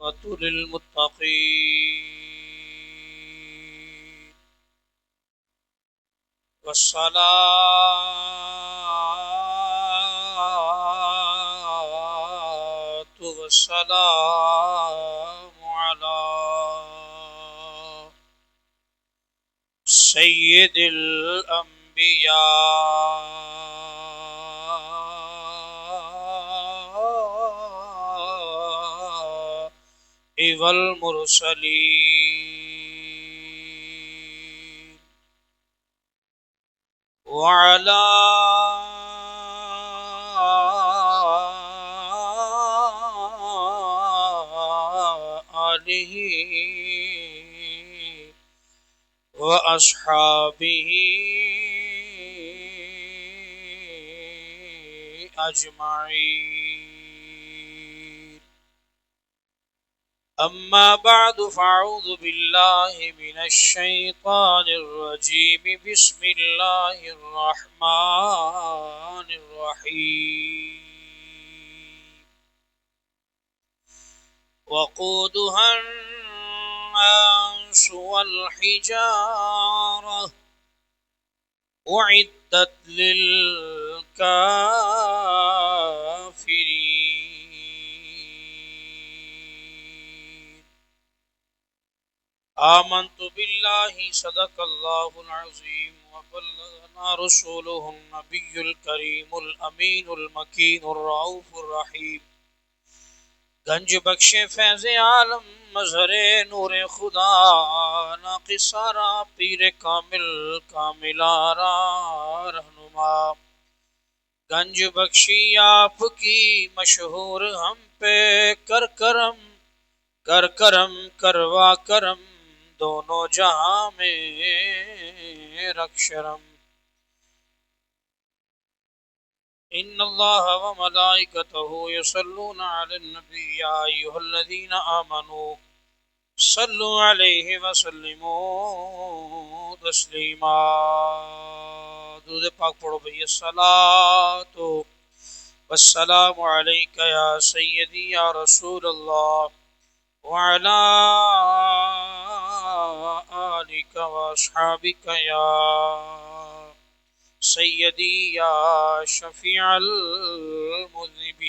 للمتقين والصلاة والسلام على سيد الأنبياء والمرسلين وعلى آله وأصحابه أجمعين. أما بعد فأعوذ بالله من الشيطان الرجيم. بسم الله الرحمن الرحيم. وقودها الناس والحجارة أعدت للكافرين. آمنت بالله صدق الله العظيم وبلغنا رسوله النبي الكريم الأمين المكين الرؤوف الرحيم. گنج بخش فیض عالم مظہر نور خدا ناقص سارا پیر کامل کامل آرا رہنما. گنج بخشی آپ کی مشہور ہم پہ کر کرم کروا کرم دونوں جہاں میں رکھ شرم. ان اللہ وملائکتہ یصلون علی النبی یا ایھا الذین آمنوا صلوا علیہ وسلموا تسلیما. درود پاک پڑھو بھئی. الصلاۃ والسلام علیک یا سیدی یا رسول اللہ وعلی آلک واصحابک یا سیدی یا شفیع المذنبین.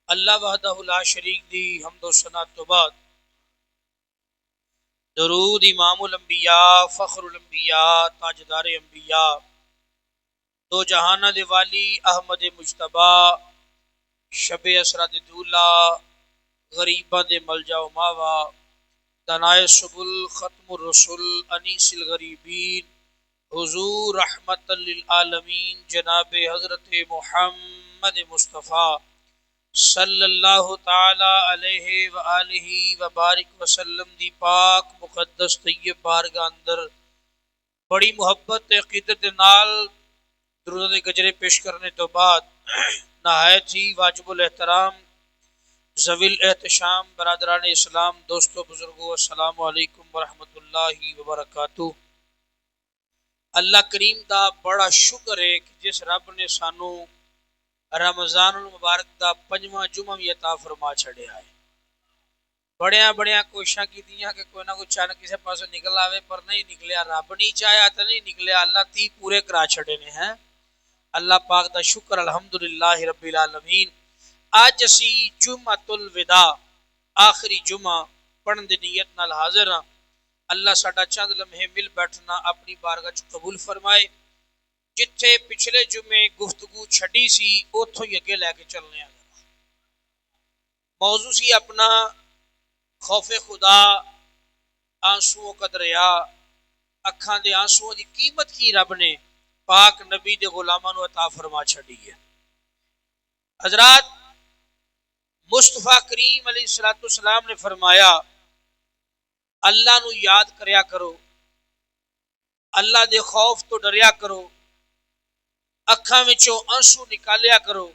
اللہ وحدہ لا شریک دی حمد و ثنا تو بعد درود امام الانبیاء فخر الانبیاء تاجدار انبیاء دو جہانہ دے والی احمد مجتبی شب اسرا دے دولا غریباں دے ملجا و ماوا دنائے سبل ختم الرسل انیس الغریبین حضور رحمت للعالمین جناب حضرت محمد مصطفیٰ صلی اللہ تعالی علیہ وآلہ وبارک وسلم دی پاک مقدس طیب بارگاہ اندر بڑی محبت عقیدت نال درود گجرے پیش کرنے تو بعد نہایت ہی واجب الاحترام ذوی الاحتشام برادران اسلام دوستو بزرگو السلام علیکم ورحمۃ اللہ وبرکاتہ. اللہ کریم دا بڑا شکر ہے کہ جس رب نے سانو رمضان المبارک دا 5واں جمعہ بھی عطا فرما چھڑیا ہے. بڑیاں کوششاں کی دیاں کہ کوئی نہ کوئی چانک کسی پاس نکل آوے پر نہیں نکلیا. رب نہیں چاہیا تو نہیں نکلیا. اللہ تی پورے کرا چھڑے نے ہیں. اللہ پاک دا شکر الحمدللہ رب العالمین. آج اسی جمعۃ الوداع آخری جمعہ پڑھن دی نیت نال حاضر ہاں. اللہ ساڈا چند لمحے مل بیٹھنا اپنی بارگاہ چ قبول فرمائے. جتھے پچھلے جمعے گفتگو چھڈی سی اوتھوں ہی اگے لے کے چلنے آ. موضوع سی اپنا خوف خدا آنسوؤں کا دریا. اکھاں دے آنسوؤں دی قیمت کی رب نے پاک نبی دے غلاماں نو عطا فرما چھڈی ہے. حضرات مصطفیٰ کریم علیہ الصلوۃ والسلام نے فرمایا اللہ نو یاد کریا کرو, اللہ دے خوف تو ڈریا کرو, اکھاں وچوں آنسو نکالیا کرو.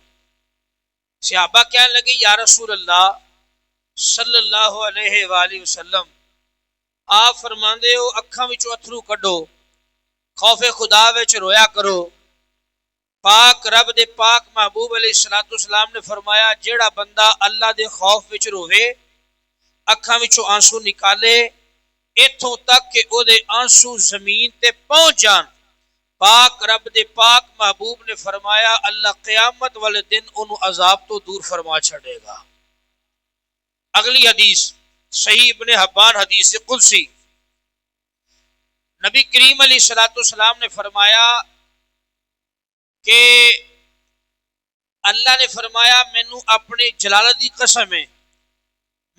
صحابہ کہنے لگے یا رسول اللہ صلی اللہ علیہ وآلہ وسلم آپ فرماندے ہو اکھاں وچوں اتھرو کڈو, خوف خدا وچ رویا کرو. پاک رب دے پاک محبوب علیہ الصلوۃ والسلام نے فرمایا جیڑا بندہ اللہ دے خوف وچ روے اکھاں وچوں آنسو نکالے ایتھوں تک کہ او دے آنسو زمین تے پہنچ جان، پاک رب دے پاک محبوب نے فرمایا اللہ قیامت والے دن انہوں عذاب تو دور فرما چھڑے گا۔ اگلی حدیث صحیح ابن حبان حدیث قدسی، نبی کریم علیہ الصلوۃ والسلام نے فرمایا کہ اللہ نے فرمایا مینوں اپنے جلالت دی قسم ہے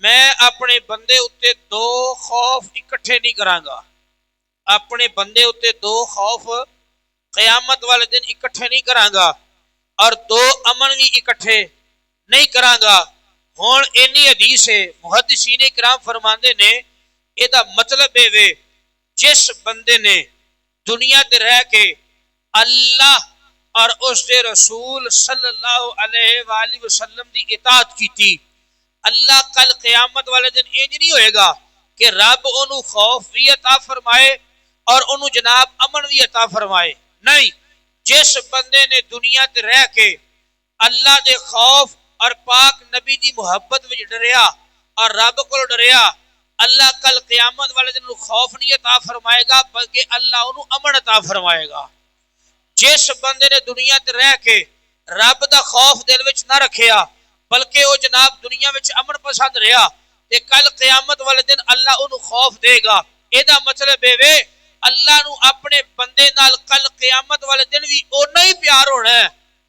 میں اپنے بندے اتے دو خوف اکٹھے نہیں کراں گا، اپنے بندے اتے دو خوف قیامت والے دن اکٹھے نہیں کراں گا اور دو امن بھی اکٹھے نہیں کراں گا۔ ہون اینی حدیث ہے، محدثین کرام فرماندے نے اے دا مطلب ہے جس بندے نے دنیا تے رہ کے اللہ اور اس دے رسول صلی اللہ علیہ وآلہ وسلم دی اطاعت کیتی، اللہ کل قیامت والے دن انج نہیں ہوئے گا کہ رب انہوں خوف بھی عطا فرمائے اور انہوں جناب امن بھی عطا فرمائے، نہیں، جس بندے نے دنیا تے رہ کے اللہ دے خوف اور پاک نبی دی محبت وچ ڈریا اور رب کو ڈریا، اللہ کل قیامت والے دن انہوں خوف نہیں عطا فرمائے گا بلکہ اللہ انہوں امن عطا فرمائے گا۔ جس بندے نے دنیا تے رہ کے رب دا خوف دل وچ نہ رکھیا بلکہ وہ جناب دنیا وچ امن پسند رہا تے کل قیامت والے دن اللہ انہوں خوف دے گا۔ اے دا مطلب ہے اللہ نو اپنے بندے نال کل قیامت والے دن بھی اونا ہی پیار ہونا ہے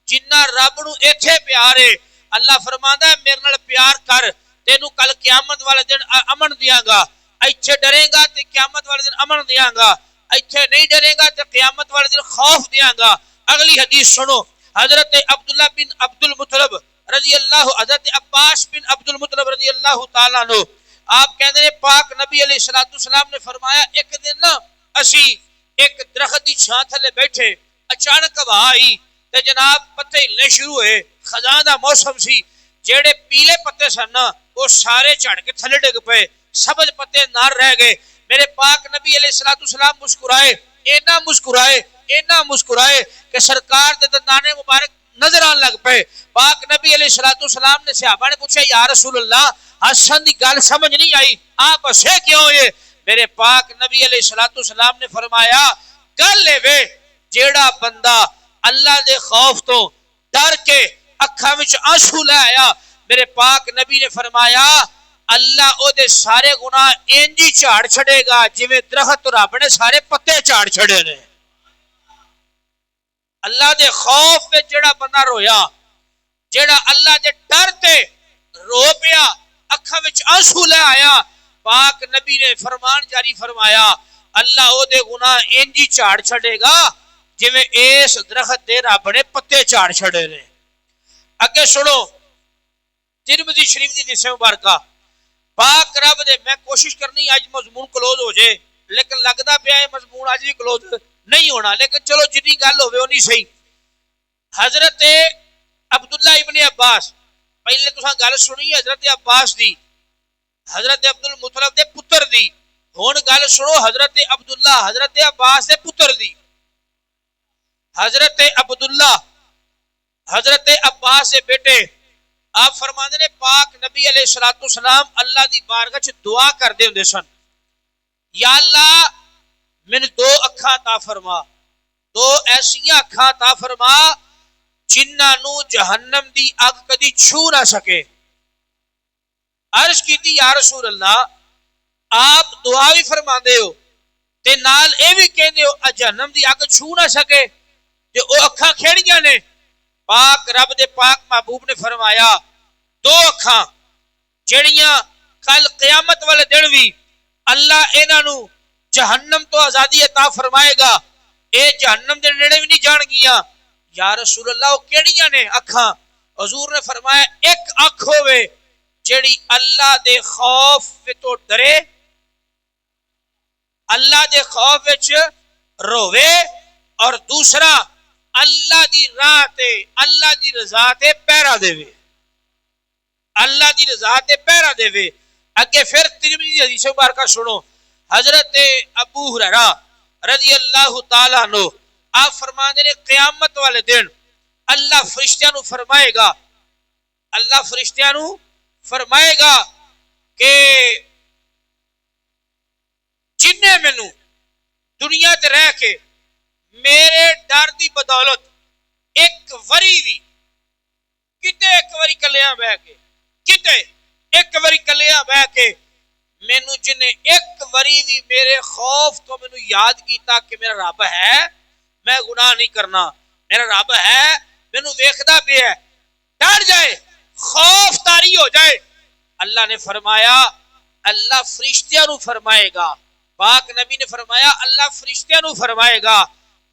جنہ رب نو ایتھے پیار ہے۔ اللہ فرماندا ہے میرے نال پیار کر تینوں کل قیامت والے دن امن دیاں گا، ایتھے ڈرے گا تے قیامت والے دن امن دیاں گا، ایتھے نہیں ڈرے گا تے قیامت والے دن خوف دیاں گا۔ اگلی حدیث سنو، حضرت عبداللہ بن عبد المطلب رضی اللہ، حضرت عباس بن عبد المطلب رضی اللہ تعالیٰ عنہ آپ کہتے ہیں پاک نبی علیہ السلام نے فرمایا ایک دن نا اسی ایک درخت دی چھاں تھلے بیٹھے، اچانک ہوا آئی تے جناب پتے ہلنے شروع ہوئے، خزاں دا موسم سی، جیڑے پیلے پتے سن نا وہ سارے جھڑ کے تھلے ڈگ پے، سبز پتے نار رہ گئے۔ میرے پاک نبی علیہ السلام اینا مسکرائے کہ سرکار دے دندانے مبارک نظر آن لگ پے۔ پاک نبی علیہ السلام نے صحابہ نے پوچھا یا رسول اللہ حسن دی گل سمجھ نہیں آئی، آپ ہسے کیوں یہ؟ میرے پاک نبی علیہ السلام نے فرمایا گل ہے جیڑا بندہ اللہ دے خوف تو ڈر کے اکھاں وچ آنسو لے آیا، میرے پاک نبی نے فرمایا اللہ او دے سارے گناہ انجی جھاڑ چھڑے گا جویں درخت رب نے سارے پتے جھاڑ چھڑے نے۔ اللہ دے خوف پہ جڑا بندہ رویا، جڑا اللہ دے ڈر تے رو پیا، اکھاں وچ آنسو لے آیا، پاک نبی نے فرمان جاری فرمایا اللہ او دے گناہ انجی جھاڑ چھڑے گا جویں اس درخت دے رب نے پتے جھاڑ چھڑے نے۔ اگے سنو ترمذی شریف دی حدیث مبارکہ، پاک رب دے، میں کوشش کرنی آج مضمون کلوز ہو جائے لیکن لگدا پیا ہے مضمون آج بھی کلوز نہیں ہونا، لیکن چلو جتنی گل ہوئے ہونی صحیح۔ حضرت عبداللہ ابن عباس، پہلے تساں گل سنی حضرت عباس دی، حضرت عبد المطلب دے پتر دی، ہن گل سنو حضرت عبداللہ حضرت عباس دے پتر دی۔ حضرت عبداللہ حضرت عباس دے بیٹے، آپ فرماندے نے پاک نبی علیہ السلام اللہ دی بارگاہ وچ دعا کردے ہوندے سن، یا اللہ مینوں دو اکھاں عطا فرما، دو ایسیاں اکھاں عطا فرما جنہاں نو جہنم دی اگ کدی چھو نہ سکے۔ عرض کیتی یا رسول اللہ آپ دعا بھی فرماندے ہو تے نال اے بھی کہندے ہو جہنم دی اگ چھو نہ سکے تے او اکھاں کھیڑیاں نے؟ پاک رب دے پاک محبوب نے فرمایا دو اکھاں جڑیاں کل قیامت والے دن بھی اللہ انہاں نو جہنم تو آزادی عطا فرمائے گا، اے جہنم دے نیڑے بھی نہیں جان گیاں۔ یا رسول اللہ وہ کیڑیاں نے اکھاں؟ حضور نے فرمایا ایک اکھ ہوئے جڑی اللہ دے خوف تو ڈرے، اللہ دے خوف وچ روے، اور دوسرا اللہ دی راہ تے اللہ دی رضا تے پہرا دے وے، اللہ دی رضا تے پہرا دے وے۔ اگے پھر ترمذی حدیث مبارکہ سنو، حضرت ابو ہریرہ رضی اللہ تعالیٰ عنہ آپ فرماندے نے قیامت والے دن اللہ فرشتیاں نو فرمائے گا، اللہ فرشتیاں نو فرمائے گا کہ جنہیں مینوں دنیا تے رہ کے میرے ڈر دی بدولت ایک وری بھی کتے ایک وری کلیاں بہ کے کتے ایک وری کلیاں بہ کے مینوں جنہیں ایک وری بھی میرے خوف تو مینوں یاد کیتا کہ میرا رب ہے، میں گناہ نہیں کرنا، میرا رب ہے مینوں ویکھدا پیا ہے، ڈر جائے، خوف طاری ہو جائے، اللہ نے فرمایا اللہ فرشتیاں نو فرمائے گا، پاک نبی نے فرمایا اللہ فرشتیاں نو فرمائے گا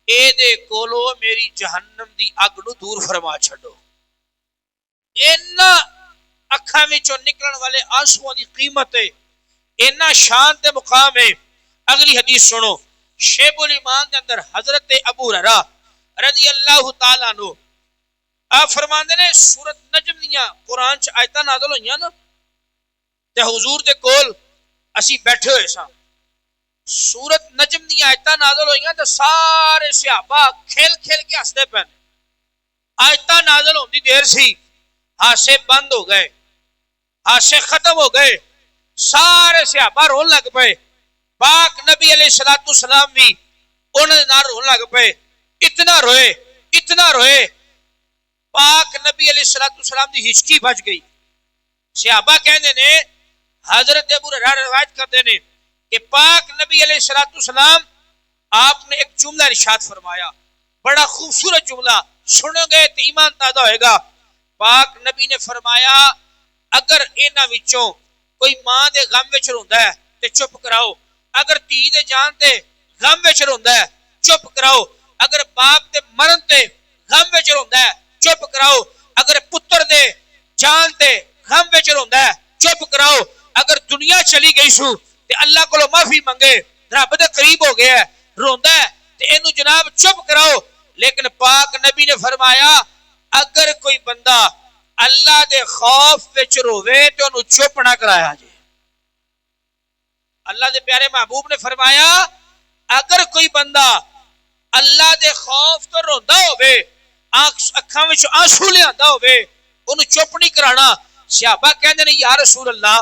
اے دے کولو میری جہنم دی اگ نو دور فرما چھڈو۔ اینا اکھاں وچوں نکلن والے آنسواں دی قیمت ہے، اینا شان تے مقام ہے۔ اگلی حدیث سنو، شیب الایمان دے اندر حضرت ابو ہریرہ رضی اللہ تعالیٰ عنہ آپ فرماندے نے سورت نجم دیاں قرآن چ آیتاں نازل ہوئیاں نا تے حضور دے کول اسی بیٹھے ہوئے ساں، سورت نجم دیاں آیتاں نازل ہوئیاں تے سارے صحابہ کھیل کھیل کے ہسدے پے، آیتاں نازل ہوندی دیر سی ہاسے بند ہو گئے، ہاسے ختم ہو گئے، سارے صحابہ رون لگ پے، پاک نبی علیہ السلام بھی انہاں دے نال رون لگ پے، اتنا روئے پاک نبی علیہ السلام دی ہچکی بچ گئی۔ صحابہ کہندے نے حضرت ابو ہریرہ روایت کرتے ہیں کہ پاک نبی علیہ السلام آپ نے ایک جملہ ارشاد فرمایا، بڑا خوبصورت جملہ، سنو گے تو ایمان تازہ ہوئے گا۔ پاک نبی نے فرمایا اگر انہاں وچوں کوئی ماں دے غم وچ روندا ہے تے چپ کراؤ، اگر دھی دے جان تے غم وچ روندا ہے چپ کراؤ، اگر باپ دے مرن تے غم وچ روندا ہے چپ کراؤ، اگر پتر دے جان تے غم وچ روندا ہے چپ کراؤ، اگر دنیا چلی گئی سو تے اللہ کولو معافی منگے، رب دے قریب ہو گیا ہے، روندا ہے تے اینو جناب چپ کراؤ۔ لیکن پاک نبی نے فرمایا اگر کوئی بندہ اللہ دے خوف وچ روے تے اونوں چپ نہ کرایا جائے۔ اللہ دے پیارے محبوب نے فرمایا اگر کوئی بندہ اللہ دے خوف تو روندا ہوے، اکھاں وچ آنسو لیاندا ہوے، اونوں چپ نہیں کرانا۔ صحابہ کہندے نے یا رسول اللہ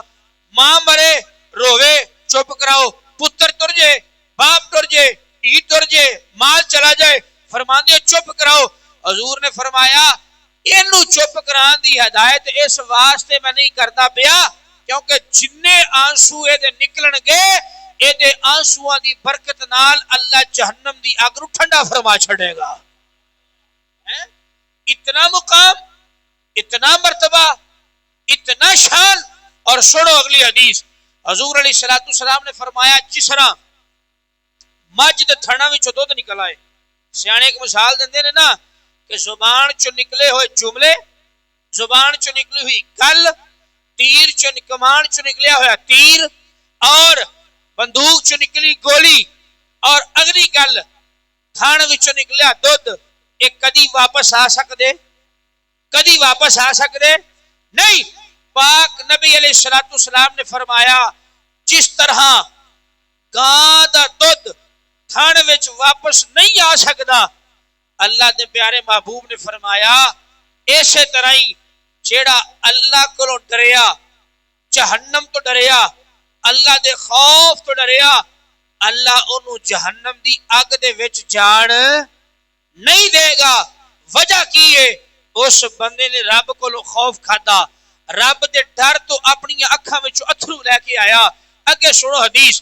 ماں مرے روے چپ کراؤ، پتر تر جے، باپ تر جے، دھی تر جے، مال چلا جائے، فرماندے چپ کراؤ۔ حضور نے فرمایا اینو چپ کران دی ہدایت اس واسطے میں نہیں کرتا پیا کیونکہ جننے آنسو اے دے نکلن گے اے دے آنسواں دی برکت نال اللہ جہنم دی اگ نو ٹھنڈا فرما چھڑے گا۔ اتنا مقام، اتنا مرتبہ، اتنا شان۔ اور سنو اگلی حدیث، حضور علیہ السلام نے فرمایا جس طرح مجھ دے تھنا وچوں دودھ نکل آئے، سیانے ایک مثال دیندے نے نا کہ زبان چوں نکلے ہوئے جملے، زبان چوں نکلی ہوئی گل، تیر چوں کمان چوں نکلیا ہوا تیر، اور بندوق چوں نکلی گولی، اور اگلی گل تھان وچوں نکلیا دودھ، ایک کدی واپس آ سکدے؟ کدی واپس آ سکدے نہیں۔ پاک نبی علیہ السلام نے فرمایا جس طرح گاں دا دودھ تھان وچ واپس نہیں آ سکدا، اللہ دے پیارے محبوب نے فرمایا ایسے طرح ہی جیڑا اللہ کو ڈریا، جہنم تو ڈریا، اللہ دے خوف تو ڈریا، اللہ انہوں جہنم دی اگ دے وچ جان نہیں دے گا۔ وجہ کی ہے اس بندے نے رب کو خوف کھادا، رب دے ڈر تو اپنی اکھاں وچ اتھرو لے کے آیا۔ اگے سنو حدیث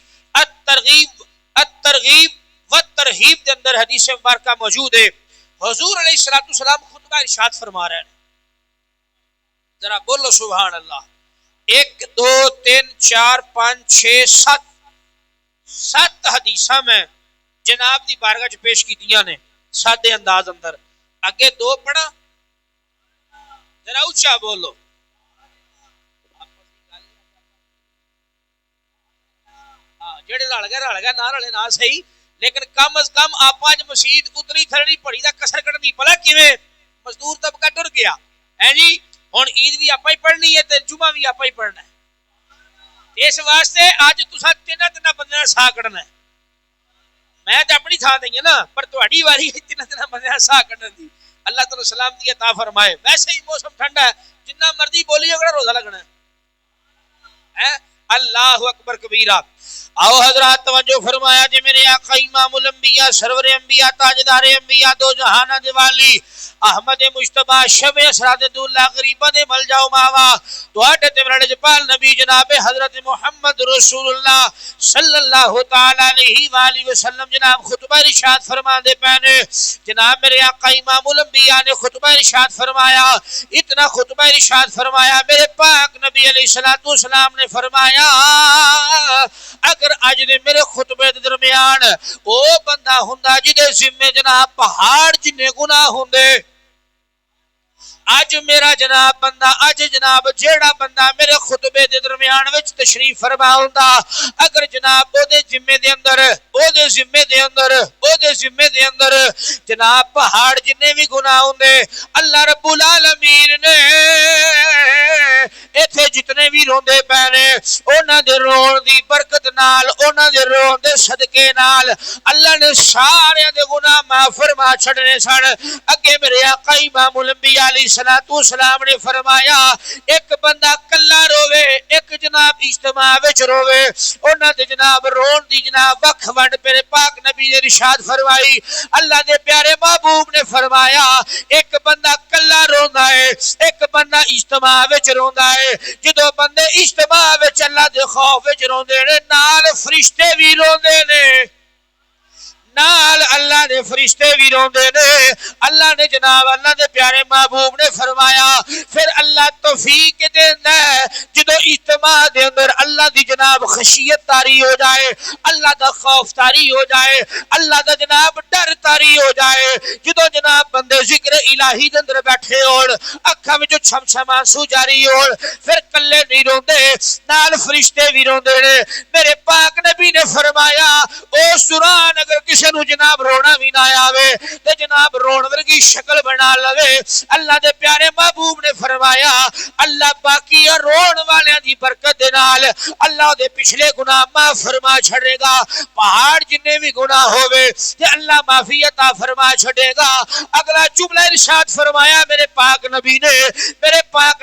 الترغیب والترہیب دے اندر حدیث مبارکہ موجود ہے۔ حضور علیہ السلام خطبہ ارشاد فرما رہے ہیں، ذرا بولو سبحان اللہ۔ 1 2 3 4 5 6 7 حدیثاں میں جناب دی بارگاہ چ پیش کیتیاں نے سادے انداز اندر۔ اگے 2 پڑھا، ذرا اونچا بولو۔ جڑے رل گئے نہ رلے نہ صحیح، لیکن کم از کم آپ اج مسجد اتری تھرڑی پڑھی دا کسر کٹنی پلا کیویں مزدور طبقہ ٹر گیا ہے جی۔ ہن عید بھی آپا ہی پڑھنی ہے تے جمعہ بھی آپا ہی پڑھنا ہے، اس واسطے اج تساں تینا بندیاں سا کڈنا ہے۔ میں تے اپنی تھاں تے ہاں نا، پر تہاڈی واری تینا بندیاں سا کڈن دی۔ اللہ تعالیٰ سلامتی عطا فرمائے. ویسے ہی موسم ٹھنڈا ہے, جتنا مرضی بولیے اگر روزہ لگنا ہے. اللہ اکبر کبیرہ. آؤ حضرات توجہ فرمایا جی میرے آقا امام الانبیاء سرور انبیاء تاجدار انبیاء دو جہانہ دے والی احمد مجتبی شب اسرات دولہ غریبہ دے مل جاؤ ماوا تو آٹے تمرڑ جپال نبی جناب حضرت محمد رسول اللہ صلی اللہ تعالی علیہ وآلہ وسلم جناب خطبہ ارشاد فرما دے پہنے. جناب میرے آقا امام الانبیاء نے خطبہ ارشاد فرمایا, اتنا خطبہ ارشاد فرمایا میرے پاک نبی علیہ السلام نے فرمایا اگر اج دے میرے خطبے دے درمیان او بندہ ہوندا جدے ذمے جناب پہاڑ جنے گناہ ہوندے, اج میرا جناب بندہ اج جناب جیڑا بندہ میرے خطبے دے درمیان وچ تشریف فرما ہوندا اگر جناب او دے ذمے دے اندر جناب پہاڑ جنے بھی گناہ ہوندے اللہ رب العالمین نے ایتھے جتنے بھی روندے پینے انہاں دے رون دی برکت نال انہاں دے رون دے صدقے نال اللہ نے سارے دے گناہ معاف فرما چھڑنے سن. اگے میرے آقا امام الانبیاء علیہ السلام نے فرمایا ایک بندہ کلا روے ایک جناب اجتماع وچ روے انہاں دے جناب رون دی جناب وکھ ونڈ میرے پاک نبی نے ارشاد فرمائی. اللہ دے پیارے محبوب نے فرمایا ایک بندہ کلا روندا ہے ایک بندہ اجتماع وچ روندا ہے. جدوں بندے اجتماع وچ اللہ دے خوف وچ روندے نے نال فرشتے بھی روندے نے, نال اللہ نے فرشتے بھی روندے نے. اللہ نے جناب اللہ دے پیارے محبوب نے فرمایا پھر اللہ توفیق دیندا ہے جدو اجتماع دے اندر اللہ دی جناب خشیت طاری ہو جائے, اللہ دا خوف طاری ہو جائے, اللہ دا جناب ڈر طاری ہو جائے. جدو جناب بندے ذکر الہی دے اندر بیٹھے ہون اکھاں وچ چھم چھم آنسو جاری ہون پھر کلے نہیں روندے نال فرشتے بھی روندے نے. میرے پاک نبی نے فرمایا اس دوران اگر کسی نو جناب رونا بھی نہ آوے تے جناب رون ورگی شکل بنا لوے اللہ دے پیارے محبوب نے فرمایا اللہ باقی رون والیاں دی برکت دے نال اللہ دے پچھلے گناہ معاف فرما چھڑے گا. پہاڑ جنے بھی گناہ ہووے تے اللہ معافی عطا فرما چھڑے گا. اگلا جملہ ارشاد فرمایا میرے پاک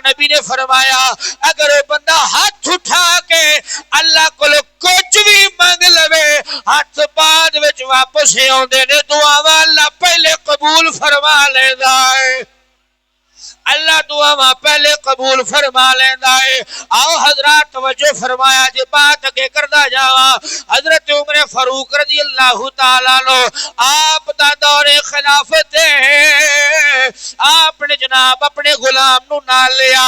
نبی نے فرمایا اگر بندہ ہاتھ اٹھا کے اللہ کو کچھ بھی مانگ لوے ہاتھ بعد وچ واپس آوندے نے دعاواں اللہ پہلے قبول فرما لیندا ہے. اللہ دعا پہلے قبول فرما لیندا ہے. آؤ حضرات توجہ فرمایا جی بات اگے کردا جاواں. حضرت عمر فاروق رضی اللہ تعالی عنہ آپ دا دور خلافت ہے, آپ نے جناب اپنے غلام نو نال لیا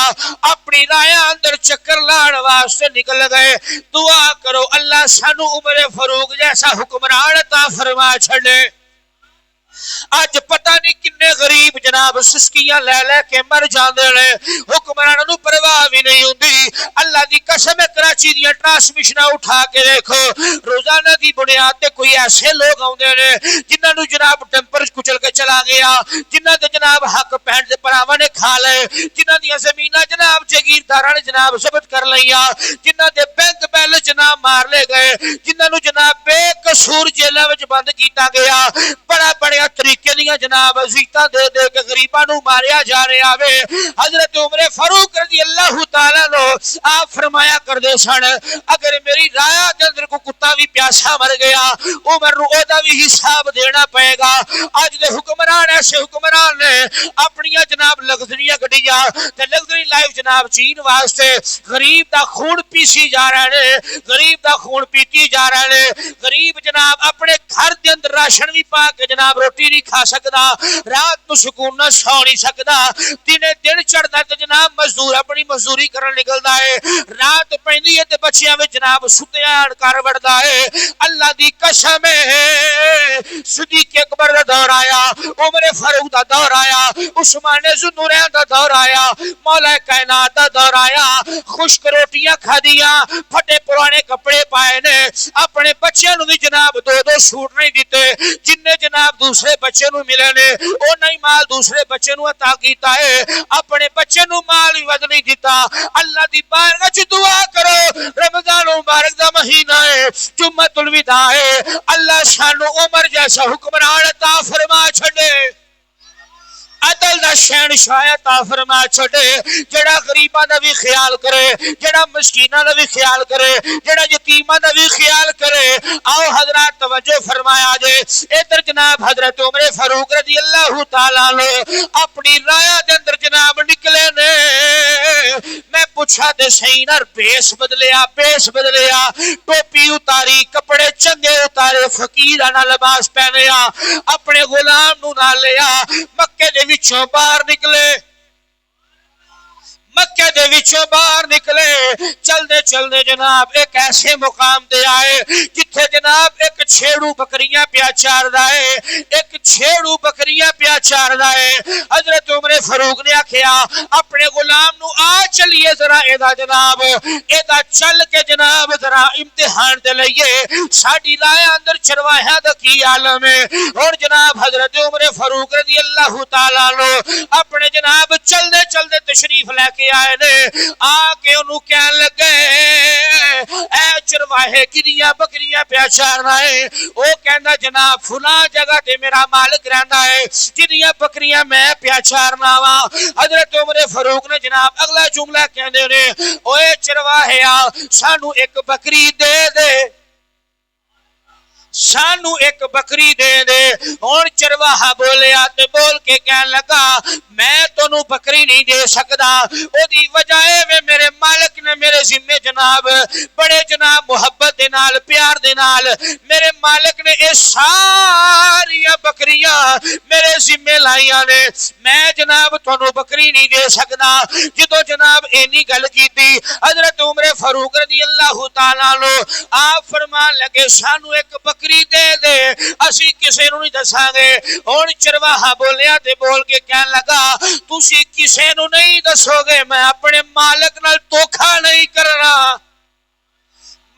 اپنی رایا اندر چکر لاڑ واسطے نکل گئے. دعا کرو اللہ سانو عمر فاروق جیسا حکمران عطا فرما چھڑے. اج پتہ نہیں کنے غریب جناب سسکیاں لے لے کے مر جاندے نے حکمراناں نو پرواہ بھی نہیں ہوندی. اللہ دی قسم کراچی دی ٹرانسمیشناں اٹھا کے دیکھو روزانہ دی بنیاد تے کوئی ایسے لوگ آوندے نے جنہاں نو جناب ٹیمپر کچل کے چلا گیا, جنہاں دے جناب حق پہن دے پراواں نے کھا لے, جنہاں دی زمیناں جناب جگیرداراں نے جناب ضبط کر لئیاں, جنہاں دے بینک بیلنس جناب مار لے گئے, جنہاں نو جناب بے قصور جیلاں وچ بند کیتا گیا. بڑا طریقے دیاں جناب عزیتاں دے دے کے غریباں نو ماریا جا رہا وے. حضرت عمر فاروق رضی اللہ تعالی عنہ آپ فرمایا کردے سن اگر میری رایا دے اندر کو کتا بھی پیاسا مر گیا عمر نو او دا بھی حساب دینا پئے گا. اج دے حکمران ایسے حکمران نے اپنی جناب لگژریاں گڈیاں تے لگژری لائف جناب چین واسطے غریب دا خون پیسی جا رہے نے, غریب دا خون پیتی جا رہے نے. غریب جناب اپنے گھر دے اندر راشن بھی پا کے جناب روٹی نہیں کھا سکدا, رات نو سکون نہ سو نہیں سکدا. دن چڑھدا تے جناب مزدور اپنی مزدوری کرن نکلدا ہے, رات پیندی ہے تے بچیاں وچ جناب ستیاں کر وڑدا ہے. اللہ دی قسم ہے صدیق اکبر دا دور آیا, عمر فاروق دا دور آیا, عثمان ذوالنورین دا دور آیا, مولا کائنات دا دور آیا. خشک روٹیاں کھادیاں, پھٹے پرانے کپڑے پائے نے, اپنے بچیاں نو بھی جناب دو سوٹ نہیں دیتے جننے جناب دوسرے بچے نو ملے نے او نہیں مال دوسرے بچے نو عطا کیتا ہے, اپنے بچے نو مال بھی ود نہیں دیتا. اللہ دی بارگاہ وچ دعا کرو رمضان مبارک دا مہینہ ہے, جمعۃ الوداع ہے, اللہ سانو عمر جیسا حکمران عطا فرما چھڑے. عدل دا شہنشاہ عطا فرما چھڑے، جڑا غریباں دا بھی خیال کرے، جڑا مسکیناں دا بھی خیال کرے، جڑا یتیماں دا بھی خیال کرے۔ آؤ حضرات توجہ فرمایا جے، ادھر جناب حضرت عمر فاروق رضی اللہ تعالیٰ عنہ اپنی رایا دے اندر جناب نکلے نے۔ میں پوچھا دے سینر بیس بدلیا، بیس بدلیا، ٹوپی اتاری، کپڑے چنگے اتارے، فقیرانہ لباس پہنیا، اپنے غلام نو نہ لیا، مکے دے وچوں باہر نکلے، مکے دے وچوں باہر نکلے، چل دے جناب ایک ایسے مقام دے آئے جتھے جناب ایک چھیڑو بکریاں پیا چار رہے، ایک چھیڑو بکریاں پیا چار رہے۔ حضرت عمر فاروق نے آکھیا اپنے غلام نو آ چلیے ذرا ایدا جناب ایدا چل کے جناب ذرا امتحان دے لئیے ساڈی رائے اندر چرواہا دا کی عالم ہے۔ اور جناب حضرت عمر فاروق رضی اللہ تعالیٰ عنہ اپنے جناب چل دے تشریف لے کے آئے نے، آ کے انہوں کہنے لگے اے چرواہے کدیاں بکریاں پیا چارنا ہے؟ او کہندا جناب فلاں جگہ تے میرا مالک رہندا ہے جدیاں بکریاں میں پیا چارنا وا۔ حضرت عمر فاروق نے جناب اگلا جملہ کہندے نے اوے چرواہیا سانو ایک بکری دے دے، سانو ایک بکری دے دے۔ اور چرواہا بولیا تے بول کے کہنے لگا میں تونوں بکری نہیں دے سکدا، او دی وجہ ہے میرے مالک نے میرے ذمہ جناب بڑے جناب محبت دے نال پیار دے نال میرے مالک نے اے ساری بکریاں میرے ذمہ لائیاں نے، میں جناب تونوں بکری نہیں دے سکدا۔ جدو جناب اینی گل کیتی حضرت عمر فاروق رضی اللہ تعالیٰ عنہ آپ فرمان لگے سانو ایک بکری دے دے اسی کسے نو نہیں دساں گے۔ اور چرواہا بولیا تے بول کے کہنے لگا تسی کسے نو نہیں دسو گے، میں اپنے مالک نال دھوکا نہیں کرنا،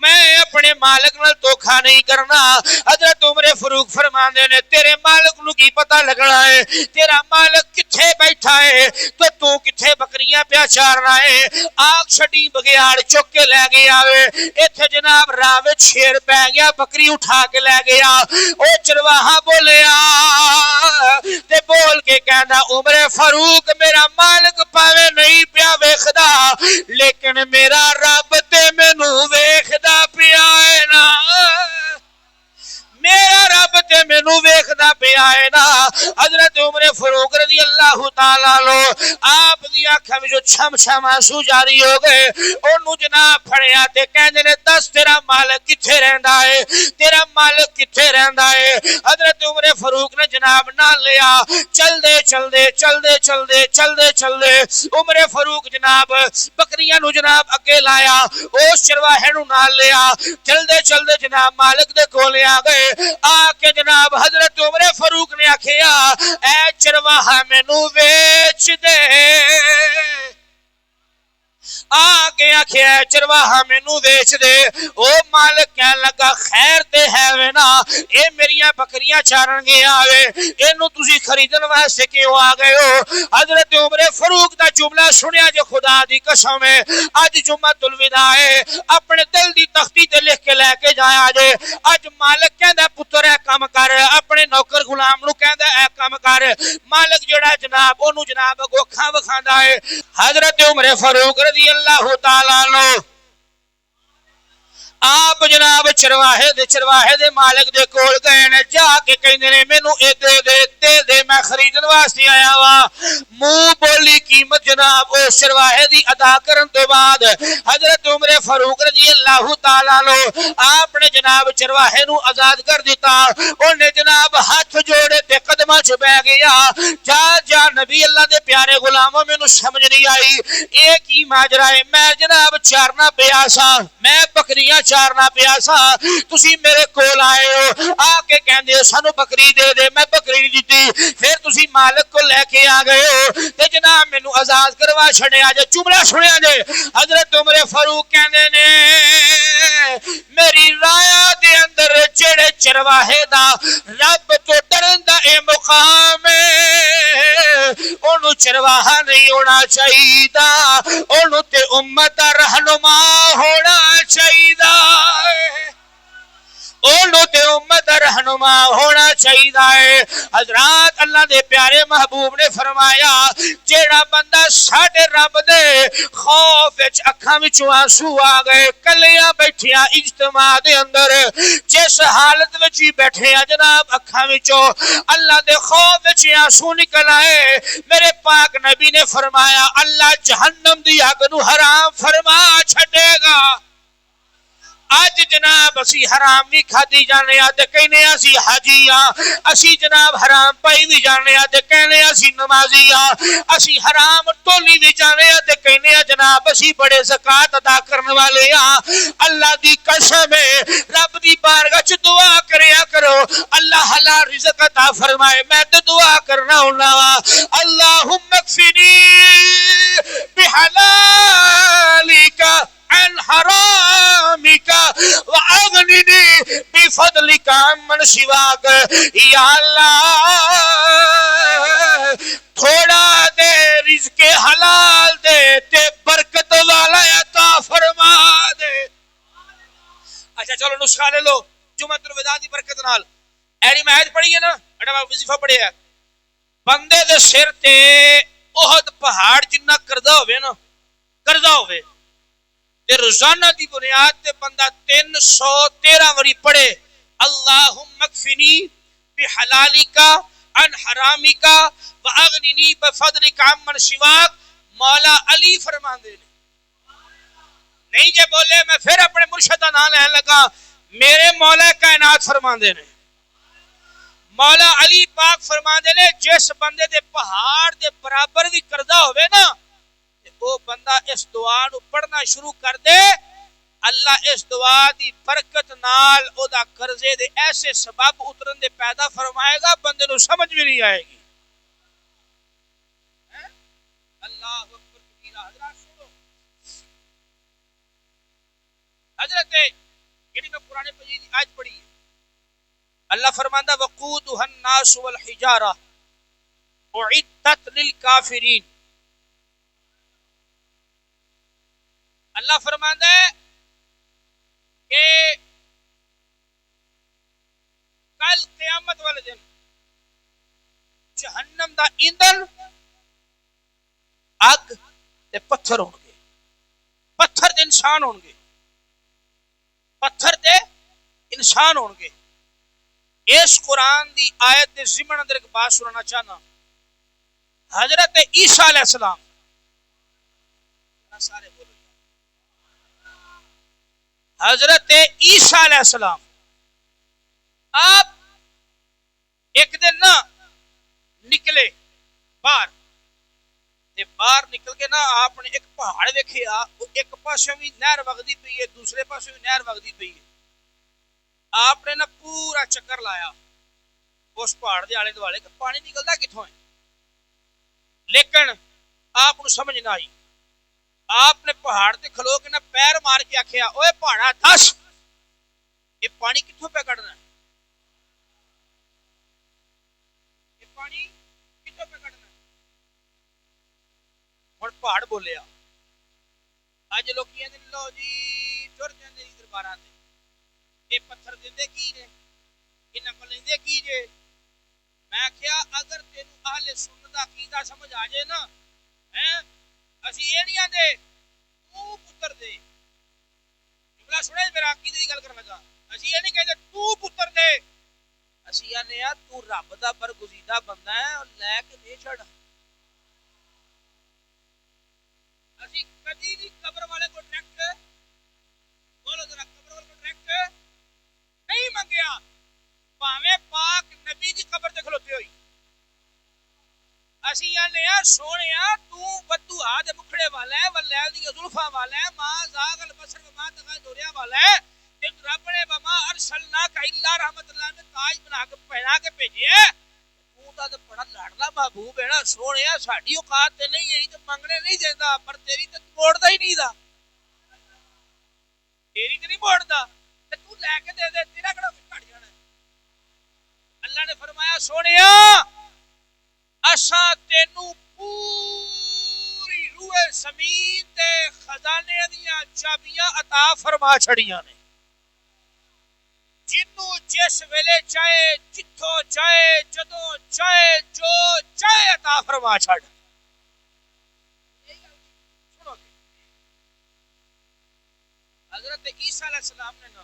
میں اپنے مالک نال دھوکا نہیں کرنا۔ حضرت عمر فاروق فرماندے نے تیرے مالک نو کی پتہ لگنا ہے، تیرا مالک کتھے بیٹھا ہے تو کتھے بکریاں پیا چارنا ہے؟ آگ چھڑی بگیاڑ چک کے لے گیا وے، ایتھے جناب راہ وچ شیر پہ گیا بکری اٹھا کے لے گیا۔ او چرواہا بولیا تے بول کے کہندا عمر فاروق میرا مالک پاوے نہیں پیا ویکھدا لیکن میرا رب تے مینوں ویکھدا پیا ہے نا، میرا رب تے مینوں ویکھدا پیا ہے نا۔ حضرت عمر فاروق رضی اللہ تعالیٰ عنہ آپ دی اکھاں وچوں چھم چھم آنسو جاری ہو گئے، اونوں جناب پھڑیا تے کہندے نے دس تیرا مالک کتھے رہندا ہے، تیرا مالک کتھے رہندا ہے؟ حضرت عمر فاروق نے جناب نہ لیا، چل دے عمر فاروق جناب بکریاں نو جناب اگے لایا، اس چرواہے نو نال لیا، چل دے جناب مالک دے کولے آ گئے۔ آ کے جناب حضرت عمر فاروق نے آکھیا اے چرواہا مینوں ویچ دے، آگے آکھیا چرواہا مینوں ویچ دے۔ او مالک کہنے لگا خیر تے ہے وے نا، اے میریاں بکریاں چارن گیا وے، اینوں تسی خریدن واسطے کیوں آ گئے ہو؟ حضرت عمر فاروق دا جملہ سنیا جو خدا دی قسم ہے اج جمعۃ الوداع ہے، اپنے دل دی تختی تے لکھ کے لے کے جایا جے۔ اج مالک کہندا پتر اے کام کر، اپنے نوکر غلام نو کہندا اے کام کر، مالک جڑا جناب اونوں جناب گوکھاں وکھاندا ہے۔ حضرت عمر فاروق رضی اللہ تعالیٰ عنہ آپ جناب چرواہے دے مالک دے کول گئے نے، جا کے کہندے نے مینوں اے دے میں خریدن واسطے آیا وا۔ منہ بولی قیمت جناب اس چرواہے دی ادا کرن تو بعد حضرت عمر فاروق رضی اللہ تعالیٰ عنہ آپ نے جناب چرواہے نو آزاد کر دیتا۔ انہیں جناب ہاتھ جوڑے تے قدماں چ بیٹھ گیا، جا نبی اللہ دے پیارے غلاموں مینوں سمجھ نہیں آئی ایک ہی ماجرا ہے، میں جناب چارنا پیا سا، میں بکریاں چارنا پیا سا، تسی میرے کول آئے ہو، آ کے کہندے سانو بکری دے دے، میں بکری نہیں دیتی، پھر تسی مالک کو لے کے آ گئے ہو تے جناب مینوں آزاد کروا چھڑیا جے۔ جملہ سنیا جے، حضرت عمر فاروق کہندے نے میری رایا دے اندر جڑے چرواہے دا رب تو ڈرن دا اے مقام ہے، اونوں چرواہا نہیں ہونا چاہیے، اونوں تے امت دا رہنما ہونا چاہیے، اونوں تے امت دا رہنما ہونا چاہیے. حضرات اللہ دے پیارے محبوب نے فرمایا جیڑا بندہ ساڈے رب دے خوف وچ اکھاں وچوں آنسو آ گئے کلیاں بیٹھیاں اجتماع دے اندر جس حالت وچ ہی بیٹھے ہیں جناب اکھاں وچوں اللہ دے خوف وچ آنسو نکل آئے میرے پاک نبی نے فرمایا اللہ جہنم دی اگ نو حرام فرما چھڈے گا. اج جناب اسی حرام بھی کھادی جانے تے کہنے اسی حاجی ہاں اسی جناب حرام پائی بھی جانے تے کہنے اسی نمازی ہاں اسی حرام تولی بھی جانے تے کہنے جناب اسی بڑے زکات ادا کرنے والے ہاں. اللہ دی قسم ہے رب دی بارگاہ وچ دعا کریا کرو اللہ حلال رزق عطا فرمائے. میں تے دعا کرنا ہونا وا اللہم اکفنی بحلالک عن حرامک واغننی بفضلک عمن سواک. یا اللہ تھوڑا دے رزق حلال دے تے برکت والا عطا فرما دے. اچھا چلو نسخہ لے لو جمعۃ الوداع دی برکت نال ایڑی میں پڑھی ہے نا اڑا وظیفہ پڑھیا ہے بندے دے سر تے احد پہاڑ جنہ قرضہ ہوے نا قرضہ ہوے تے روزانہ دی بنیاد تے بندہ 313 واری پڑھے اللہم اکفنی بحلالک عن حرامک واغننی بفضلک عمن سواک. مولا علی فرماندے نے نہیں جے بولے میں پھر اپنے مرشد دا نام لین لگا میرے مولا کائنات فرماندے نے مولا علی پاک فرماندے نے جس بندے دے پہاڑ دے برابر بھی قرضہ ہوے نا وہ بندہ اس دعا نو پڑھنا شروع کر دے اللہ اس دعا دی برکت نال او دا قرضے دے ایسے سبب اترن دے پیدا فرمائے گا بندے نو سمجھ بھی نہیں آئے گی. اللہ اکبر کبیرہ. حضرات سنو حضرت یعنی میں قرآن مجید کی آیت پڑھی ہے اللہ فرماندہ وقودها الناس والحجارہ اعدت للکافرین. اللہ فرماندہ ہے کہ کل قیامت والے دن جہنم دا ایندھن اگ تے پتھر ہون گے. پتھر دے انسان ہون گے پتھر دے انسان ہون گے. اس قرآن دی آیت دے ضمن اندر ایک بات سنانا چاہنا حضرت عیسیٰ علیہ السلام سارے بولو حضرت عیسیٰ علیہ السلام آپ ایک دن نا نکلے باہر نکل کے نا آپ نے ایک پہاڑ دیکھا ایک پاسوں بھی نہر وگدی پئی ہے دوسرے پاسوں بھی نہر وگدی پئی ہے. آپ نے نا پورا چکر لایا اس پہاڑ دے آلے دوالے کہ پانی نکلدا کتھوں ہے لیکن آپ کو سمجھ نہ آئی. آپ نے پہاڑ تے کھلو کے نا پیر مار کے آکھیا اوے پہاڑا دس یہ پانی کتھوں پہ کڈنا ہے یہ پانی کتھوں پہ کڈنا ہے. ہن پہاڑ بولیا اج لوگ کہندے لو جی ٹر جاندے درباراں تے یہ پتھر دیندے کی نے انہاں کول لیندے کی جے. میں کہیا اگر تینوں اہل سنت دا عقیدہ سمجھ آ جائے نا اسی یہ نہیں آندے تو پتر دے جملہ سنے میرا عقیدے دی گل کرن لگا اسی یہ نہیں کہندے تو پتر دے اسی آنے تو رب دا برگزیدہ بندہ ہے اور لے کے دے چھڑ. اسی کدی بھی قبر والے کو ڈائریکٹ بولو ذرا قبر والے کو ڈائریکٹ نہیں منگیا پاویں پاک نبی دی قبر تے کھلوتے ہوئی. اسی آنے سونیا تو بدو ہاتھ مکھڑے والا ہے واللیل دی زلفاں والا ہے ماں زاغ البصر وما طغى دوریا والا ہے تے رب نے وما ارسلناک الا رحمت اللہ نے تاج بنا کے پہنا کے بھیجے تو تے بڑا لاڈلا محبوب ہے نا سونیا ساڈی اوقات تے نہیں ہے تے منگنے نہیں دیندا پر تیری تے موڑدا ہی نہیں دا تیری تے نہیں موڑدا تے تو لے کے دے دے تیرا کڑا گھٹ جانا ہے. اللہ نے فرمایا سونیا اساں تینوں پوری روح زمین تے خزانے دیاں چابیاں عطا فرما چھڑیاں نے جنوں جس ویلے چاہے جتھوں چاہے جدوں چاہے جو چاہے عطا فرما چھڑ. حضرت عیسیٰ علیہ السلام نے نا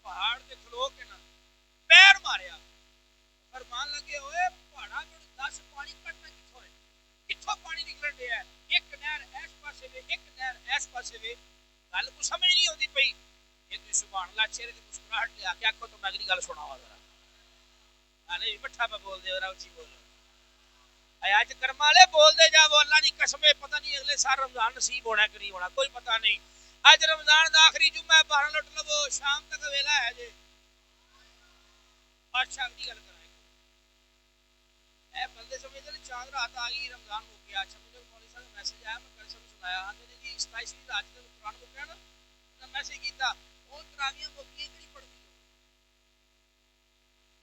پہاڑ تے کھلو کے نا پیر ماریا فرمان لگے ہوئے پہاڑا میں 10 پانی کٹنا کتھوں ہے کتھوں پانی نکلن دیا ہے ایک نہر ایس پاسے وے ایک نہر ایس پاسے وے گل کو سمجھ نہیں ہوندی پئی یہ تو سبحان اللہ چہرے تے مسکراہٹ لے آ کے آکھو تو میں اگلی گل سناواں ذرا انے بٹھا پہ بول دے ذرا اونچی بول اے اج کرم والے بول دے جاؤ اللہ دی قسم پتہ نہیں اگلے سال رمضان نصیب ہونا کہ نہیں ہونا کوئی پتہ نہیں. اج رمضان دا آخری جمعہ ہے 12 لٹ لو شام تک ویلا ہے جی بادشاہ دی گل کرائے اے بندے سمجھدے نے چاند رات آ گئی رمضان ہو گیا. اچھا مجھے مولوی صاحب کا میسج آیا میں کل سب سنایا ہاں جی 27ویں رات تے قرآن کو کہنا نا میسج کیتا او تراویح مکیاں کیڑی پڑھدی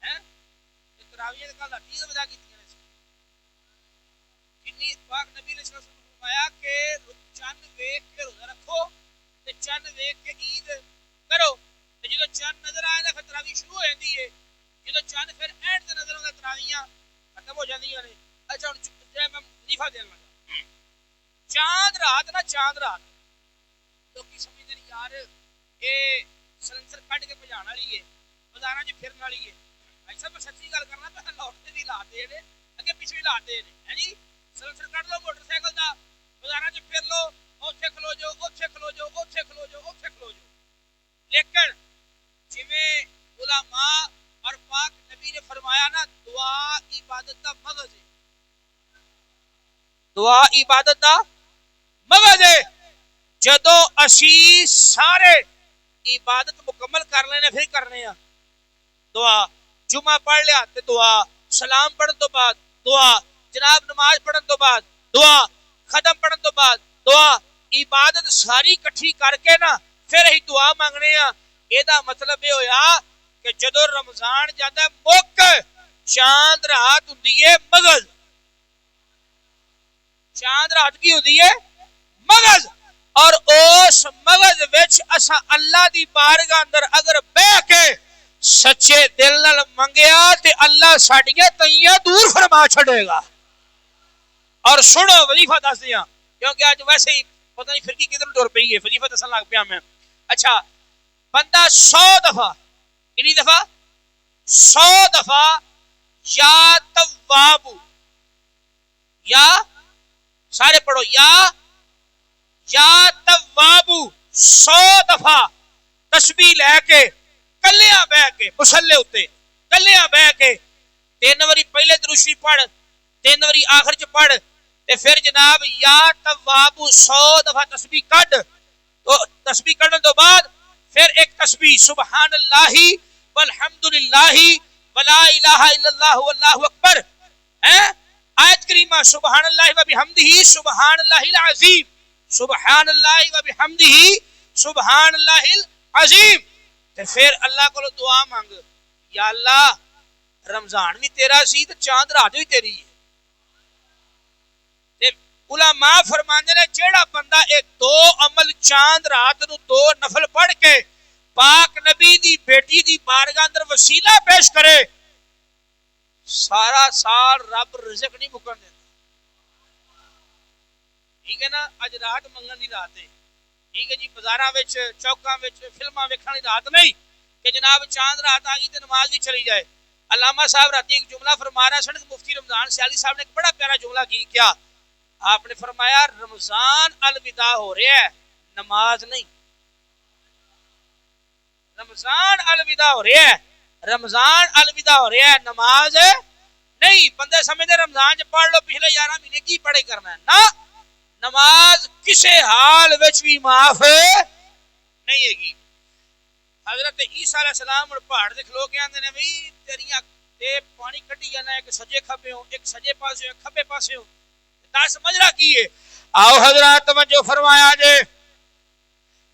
ہیں تے تراویح دے کل 30 بجا کیتیاں نے کنی پاک نبی علیہ السلام نے فرمایا کہ چند ویکھ کے روزہ رکھو تے چند ویکھ کے عید کرو تے جدوں چند نظر آئے نا پھر تراویح شروع ہو جاندی ہے جدوں چند پھر اینڈ تے نظر آوندا تراویحاں ختم ہو جاندیاں نے. اچھا ہن جے میں وظیفہ دین لگا چاند رات نا چاند رات لوکی سمجھدے نے یار اے سلنسر کڈ کے بجان والی ہے بازاراں وچ پھرن والی ہے. ایسا میں سچی گل کرنا پہ لوٹتے بھی لاتے نے اگے پیچھے بھی لاتے نے ہے جی سلنسر کڈ لو موٹر سائیکل دا بازاراں وچ پھر لو اوتھے کھلو جو اوتھے کھلو جو اوتھے کھلو جو اوتھے کھلو جو. لیکن جویں علماء اور پاک نبی نے فرمایا نا دعا عبادت دا مغز ہے دعا عبادت دا مغز ہے. جدوں اسی سارے عبادت مکمل کر لینے پھر کرنے ہیں دعا جمعہ پڑھ لیا تے دعا سلام پڑھن تو بعد دعا جناب نماز پڑھن تو بعد دعا ختم پڑھن تو بعد دعا عبادت ساری کٹھی کر کے نا پھر ہی دعا مانگنے ہیں. یہ دا مطلب یہ ہویا کہ جدو رمضان جاتا ہے مک چاند رات ہوندی ہے مغز چاند رات کی ہوندی ہے مغز اور اس مغز وچ اسا اللہ دی بارگاہ اندر اگر بیٹھ کے سچے دل نال منگیا تے اللہ ساڈیاں تئیاں دور فرما چھڑے گا. اور سنو وظیفہ دس دیاں کیونکہ آج ویسے ہی پتہ نہیں فرقی کدھر ٹر پئی ہے وظیفہ دسن لگ پیا میں. اچھا بندہ 100 دفعہ کتنی دفعہ 100 دفعہ یا تواب یا سارے پڑھو یا تواب 100 دفعہ تسبیح لے کے کلیاں بہ کے مصلی اتے کلیاں بہ کے 3 واری پہلے درود شریف پڑھ 3 واری آخر چ پڑھ تے پھر جناب یا تواب 100 دفعہ تسبیح کڈ تو تسبیح کڈن تو بعد پھر ایک تسبیح سبحان اللہ والحمدللہ ولا الہ الا اللہ واللہ اکبر ہے آیت کریمہ سبحان اللہ و بحمدہ سبحان اللہ العظیم سبحان اللہ و بحمدہ سبحان اللہ العظیم. تے پھر اللہ کو دعا مانگ یا اللہ رمضان بھی تیرا سی تے چاند رات بھی تیری ہے. تے علماء فرماندے نے جیڑا بندہ اے 2 عمل چاند رات نو 2 نفل پڑھ کے پاک نبی دی بیٹی دی بارگاہ اندر وسیلہ پیش کرے سارا سال رب رزق نہیں مکن دیتا. ٹھیک ہے نا اج رات منگن دی رات ہے ٹھیک ہے جی بازاراں وچ چوکاں وچ فلماں ویکھن دی رات نہیں کہ جناب چاند رات آ گئی تے نماز بھی چلی جائے. علامہ صاحب رات ایک جملہ فرما رہا سن مفتی رمضان سیالی صاحب نے ایک بڑا پیارا جملہ کیا آپ نے فرمایا رمضان الوداع ہو رہا ہے نماز نہیں رمضان الوداع ہو رہا ہے رمضان الوداع ہو رہا ہے نماز نہیں. بندے سمجھتے رمضان چ پڑھ لو پچھلے 11 مہینے کی پڑھے کرنا ہے نا نماز کسے حال وچ بھی معاف نہیں ہے گی. حضرت عیسیٰ علیہ السلام پہاڑ دے کھلو کے آندے نے بھئی تیریاں تے پانی کڈی جانا ایک سجے کھبے ہو ایک سجے پاسے ہو ایک کھبے پاسے ہو دس مجرا کی ہے. آؤ حضرات توجہ فرمایا جے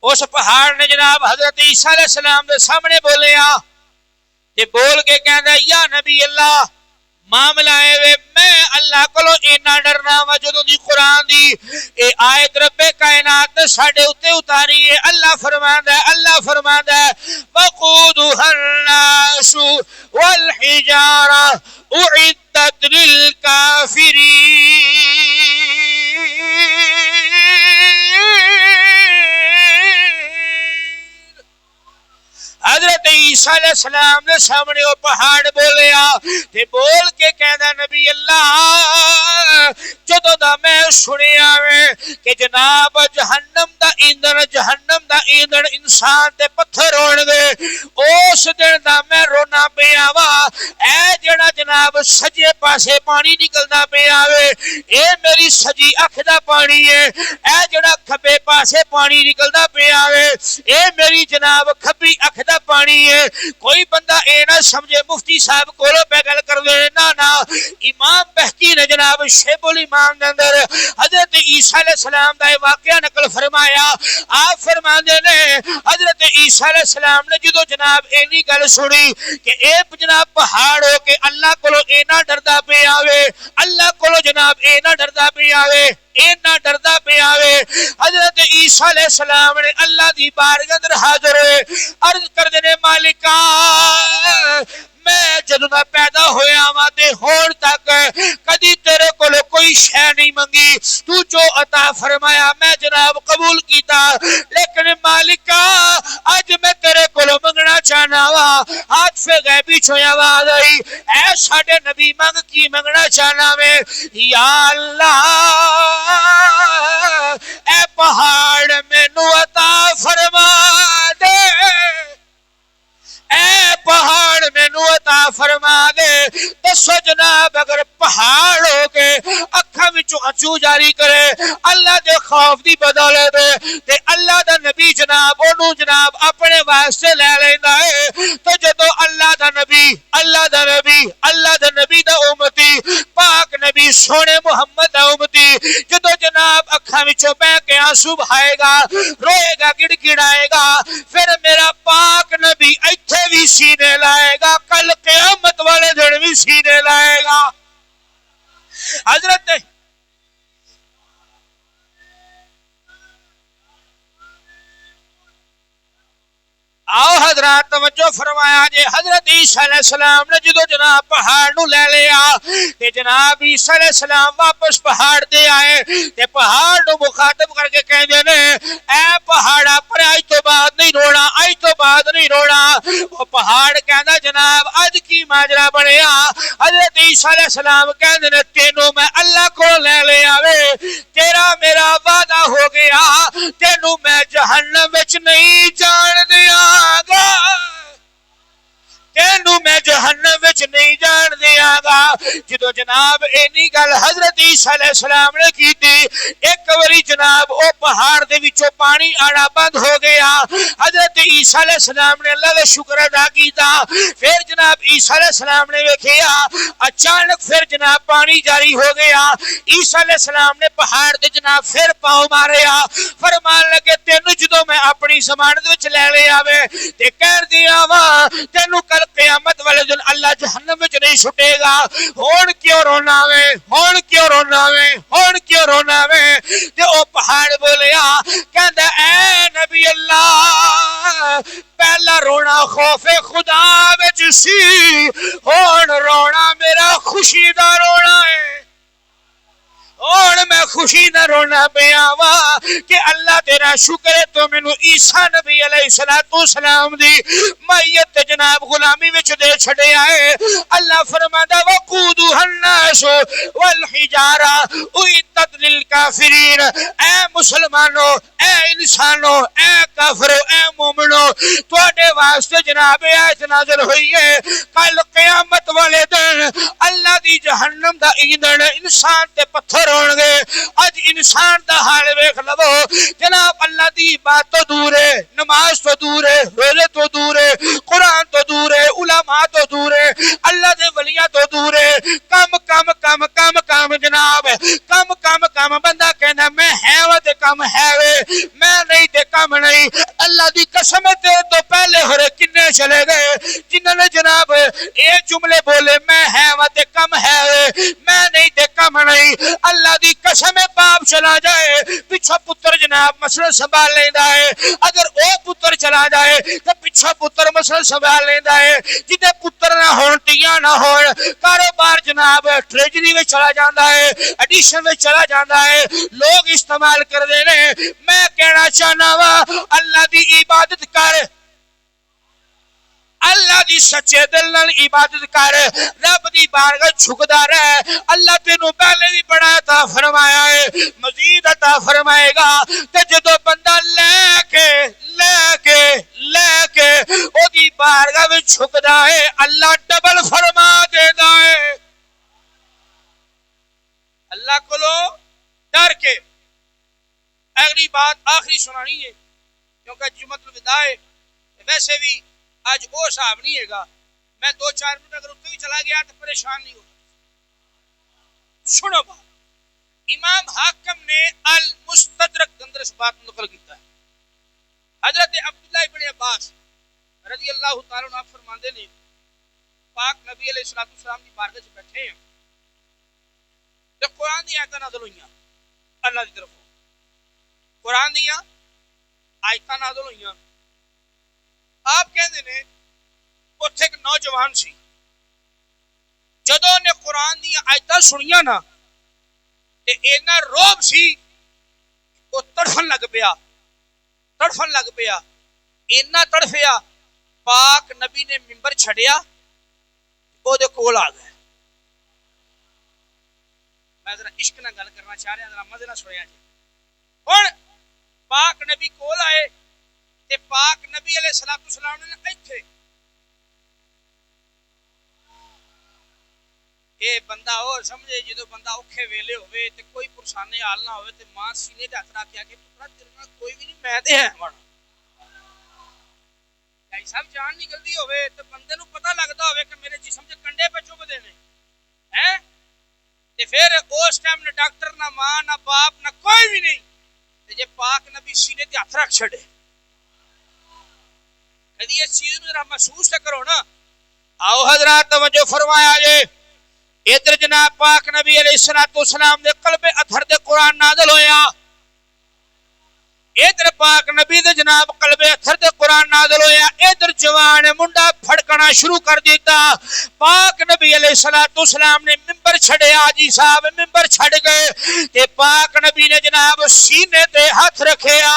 اس پہاڑ نے جناب حضرت عیسیٰ علیہ السلام دے سامنے بولے تے بول کے کہندا یا نبی اللہ معاملہ ہے میں اللہ کولو اینا ڈرنا وا جدوں دی قرآن دی اے آیت رب کائنات نے ساڈے اوتے اتاری ہے. اللہ فرماندا ہے وقودها الناس والحجارہ اعدت للکافرین. حضرت عیسیٰ علیہ السلام نے سامنے وہ پہاڑ بولیا تے بول کے کہنا نبی اللہ جدو دا میں سنیا میں کہ جناب جہنم دا ایندھن انسان تے پتھر ہون گے اس دن دا میں رونا پیا وا. اے جڑا جناب سجے پاسے پانی نکلدا پیا وے اے میری سجی اکھ دا پانی ہے. اے جڑا کھبے پاسے پانی نکلدا پیا وے اے میری جناب کھبی اکھ دا پانی ہے. کوئی بندہ اے نہ سمجھے مفتی صاحب کولو پہ گل کر دے نا امام بہقی نے جناب شیب الایمان دے اندر حضرت عیسیٰ علیہ السلام دا واقعہ نقل فرمایا. آپ فرماندے نے حضرت عیسیٰ علیہ السلام نے جدو جناب اینی گل سنی کہ اے جناب پہاڑ ہو کے اللہ کولو اے نہ ڈردا پہ آوے حضرت عیسیٰ علیہ السلام نے اللہ دی بارگاہ اندر حاضر ہوئے عرض کر دینے مالکا میں جدوں دا پیدا ہویا وا تے ہون تک کدی تیرے کولو کوئی شے نہیں منگی تو جو عطا فرمایا میں جناب قبول کیتا لیکن مالکا اج میں تیرے کولو منگنا چاہنا وا. ہاتھ پہ غیبی چوں آواز آئی اے ساڈے نبی منگ کی منگنا چاہنا میں یا اللہ اے پہاڑ مینوں عطا فرما دے اے پہاڑ مینوں عطا فرما دے. دسو جناب اگر پہاڑ ہو کے اکھاں وچوں اچو جاری کرے اللہ دے خوف دی بدولت تے اللہ دا نبی جناب اونوں جناب اپنے واسطے لے لیندا ہے تو جدوں اللہ دا نبی دا امتی پاک نبی سونے محمد دا امتی جدوں جناب اکھاں وچوں بہ کے آنسو بہائے گا روئے گا گڑگڑائے گا پھر میرا پاک نبی ایتھے بھی سینے لائے گا کل قیامت والے دن بھی سینے لائے گا. حضرت آؤ حضرات توجہ فرمایا جے حضرت عیسیٰ علیہ السلام نے جدو جناب پہاڑ نو لے لیا تے جناب عیسیٰ علیہ السلام واپس پہاڑ دے آئے تے پہاڑ نو مخاطب کر کے کہندے نے اے پہاڑا پر آج تو بعد نہیں رونا. وہ پہاڑ کہندا جناب اج کی ماجرا بنیا. حضرت عیسیٰ علیہ السلام کہندے نے تینوں میں اللہ کو لے لیا وے تیرا میرا وعدہ ہو گیا تینوں میں جہنم وچ نہیں جان دیا تینوں میں جہنم وچ نہیں جان دیا گا. جدو جناب اینی گل حضرت عیسیٰ علیہ السلام نے کیتی ایک واری جناب او پہاڑ دے وچوں پانی آنا بند ہو گیا. حضرت عیسیٰ علیہ السلام نے اللہ دا شکر ادا کیتا. پھر جناب عیسیٰ علیہ السلام نے ویکھیا اچانک پھر جناب پانی جاری ہو گیا. عیسیٰ علیہ السلام نے پہاڑ دے جناب پھر پاؤں ماریا فرمان لگے تینوں جدو میں اپنی ضمانت وچ لے لیا وے تے کہہ دیا وا تینوں کل قیامت والے دن اللہ جہنم وچ نہیں چھٹے گا. ہون کیوں رونا وے تے او پہاڑ بولیا کہندا اے نبی اللہ پہلا رونا خوف خدا وچ سی ہون رونا میرا خوشی دا رونا ہے. اور میں خوشی نہ رونا پیا وا کہ اللہ تیرا شکر ہے تو مینوں عیسیٰ نبی علیہ السلام دی میت جناب غلامی وچ دے چھڈیا ہے. اللہ فرماتا وقودها الناس والحجارہ اعدت للکافرین. اے مسلمانوں اے انسانوں اے کافروں اے مومنوں تواڈے واسطے جناب آیت نازل ہوئی ہے کل قیامت والے دن اللہ دی جہنم دا ایندھن انسان تے پتھر ہون گے. اج انسان دا حال ویکھ لو جناب اللہ دی بات تو دور ہے نماز تو دور ہے روزے تو دور ہے قرآن تو دور ہے علماء تو دور ہے اللہ دے ولیاں تو دور ہے. کم جناب کم بندہ کہنا میں ہے وا تے کم ہے وے میں نہیں تے کم نہیں اللہ دی قسم تیرے تو پہلے ہر کنے چلے گئے جنہوں نے جناب یہ جملے بولے میں ہے وا تے کم ہے وے میں نہیں تے کم نہیں اللہ دی قسم باپ چلا جائے پیچھے پتر جناب مسئلہ سنبھال لیندا ہے اگر او پتر چلا جائے تو پیچھے پتر مسئلہ سنبھال لیندا ہے جتے پتر نہ ہون تیاں نہ ہون کاروبار جناب ٹریجری میں چلا جاندا ہے ایڈیشن میں چلا جاندا ہے لوگ استعمال کر دے نے میں کہنا چاہنا وا اللہ دی عبادت کر اللہ دی سچے دل نال عبادت کر رب دی بارگاہ جھکدا رہ اللہ تینوں پہلے بھی بڑا عطا فرمایا ہے مزید عطا فرمائے گا تے جدوں بندہ لے کے او دی بارگاہ وچ جھکدا ہے اللہ ڈبل فرما دیندا ہے اللہ کولو ڈر کے اگلی بات آخری سنانی ہے کیونکہ جمعۃ الوداع ہے ویسے بھی آج وہ صاحب نہیں ہے گا میں 2-4 منٹ اگر اتنے بھی چلا گیا تو پریشان نہیں ہوگا سنو بات امام حاکم نے المستدرک اندر اس بات نقل کیتا ہے حضرت عبداللہ ابن عباس رضی اللہ تعالیٰ عنہ فرماندے نے پاک نبی علیہ السلام کی بارگاہ سے بیٹھے ہیں تو قرآن دی آیتاں نازل ہوئیاں اللہ کی طرف قرآن دیا آیتاں نازل ہوئیاں آپ کہتے ہیں اتنے ایک نوجوان سی جدوں نے قرآن دیا آیتاں سنیاں نا تے اینا روب سی وہ تڑفن لگ پیا اینا تڑفیا پاک نبی نے منبر چھڑیا وہ دے کول آ گئے میں ذرا عشق نہ گل کرنا چاہ رہا ذرا مزے نہ سنیا جی ہن پاک نبی کول آئے تے پاک نبی علیہ السلام نے ایتھے اے بندہ اور سمجھے جدو بندہ اوکھے ویلے ہوئے تے کوئی پرسانے حال نہ ہوئے تے ماں سینے تے ہتھ رکھ کے کہ پترا تیرے نال کوئی بھی نہیں میں تے ہے ہن کئی سب جان نکلدی ہوئے تے بندے نو پتہ لگدا ہوئے کہ میرے جسم تے کنڈے پہ چوب دے نے ہیں تے پھر اس ٹائم نہ ڈاکٹر نہ ماں نہ باپ نہ کوئی بھی نہیں تے جے پاک نبی سینے تے ہتھ رکھ چھڑے کدی اس چیز نو ذرا محسوس کرو نا آؤ حضرات توجہ فرمایا جے ادھر جناب پاک نبی علیہ السلام دے قلب اطہر دے قرآن نازل ہویا ادھر پاک نبی دے جناب قلب اطہر دے قرآن نازل ہویا ادھر جوان منڈا پھڑکنا شروع کر دیتا پاک نبی علیہ السلام نے منبر چھڑے آجی صاحب منبر چھڑ گئے تے پاک نبی نے جناب سینے تے ہاتھ رکھیا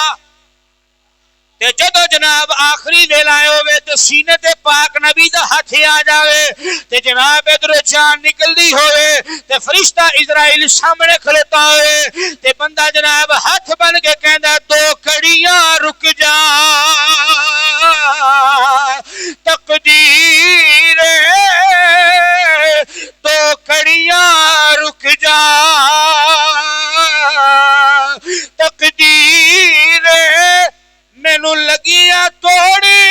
تے جدو جناب آخری ویلا ہوئے تے سینے تے پاک نبی دا ہاتھ آ جاوے تے جناب ادھر جان نکلدی ہوئے تے فرشتہ اسرائیل سامنے کھلوتا ہوئے تے بندہ جناب ہاتھ بن کے کہندا 2 کڑیاں رک جا تقدیر 2 کڑیاں رک جا تقدیر مینوں لگیا توڑی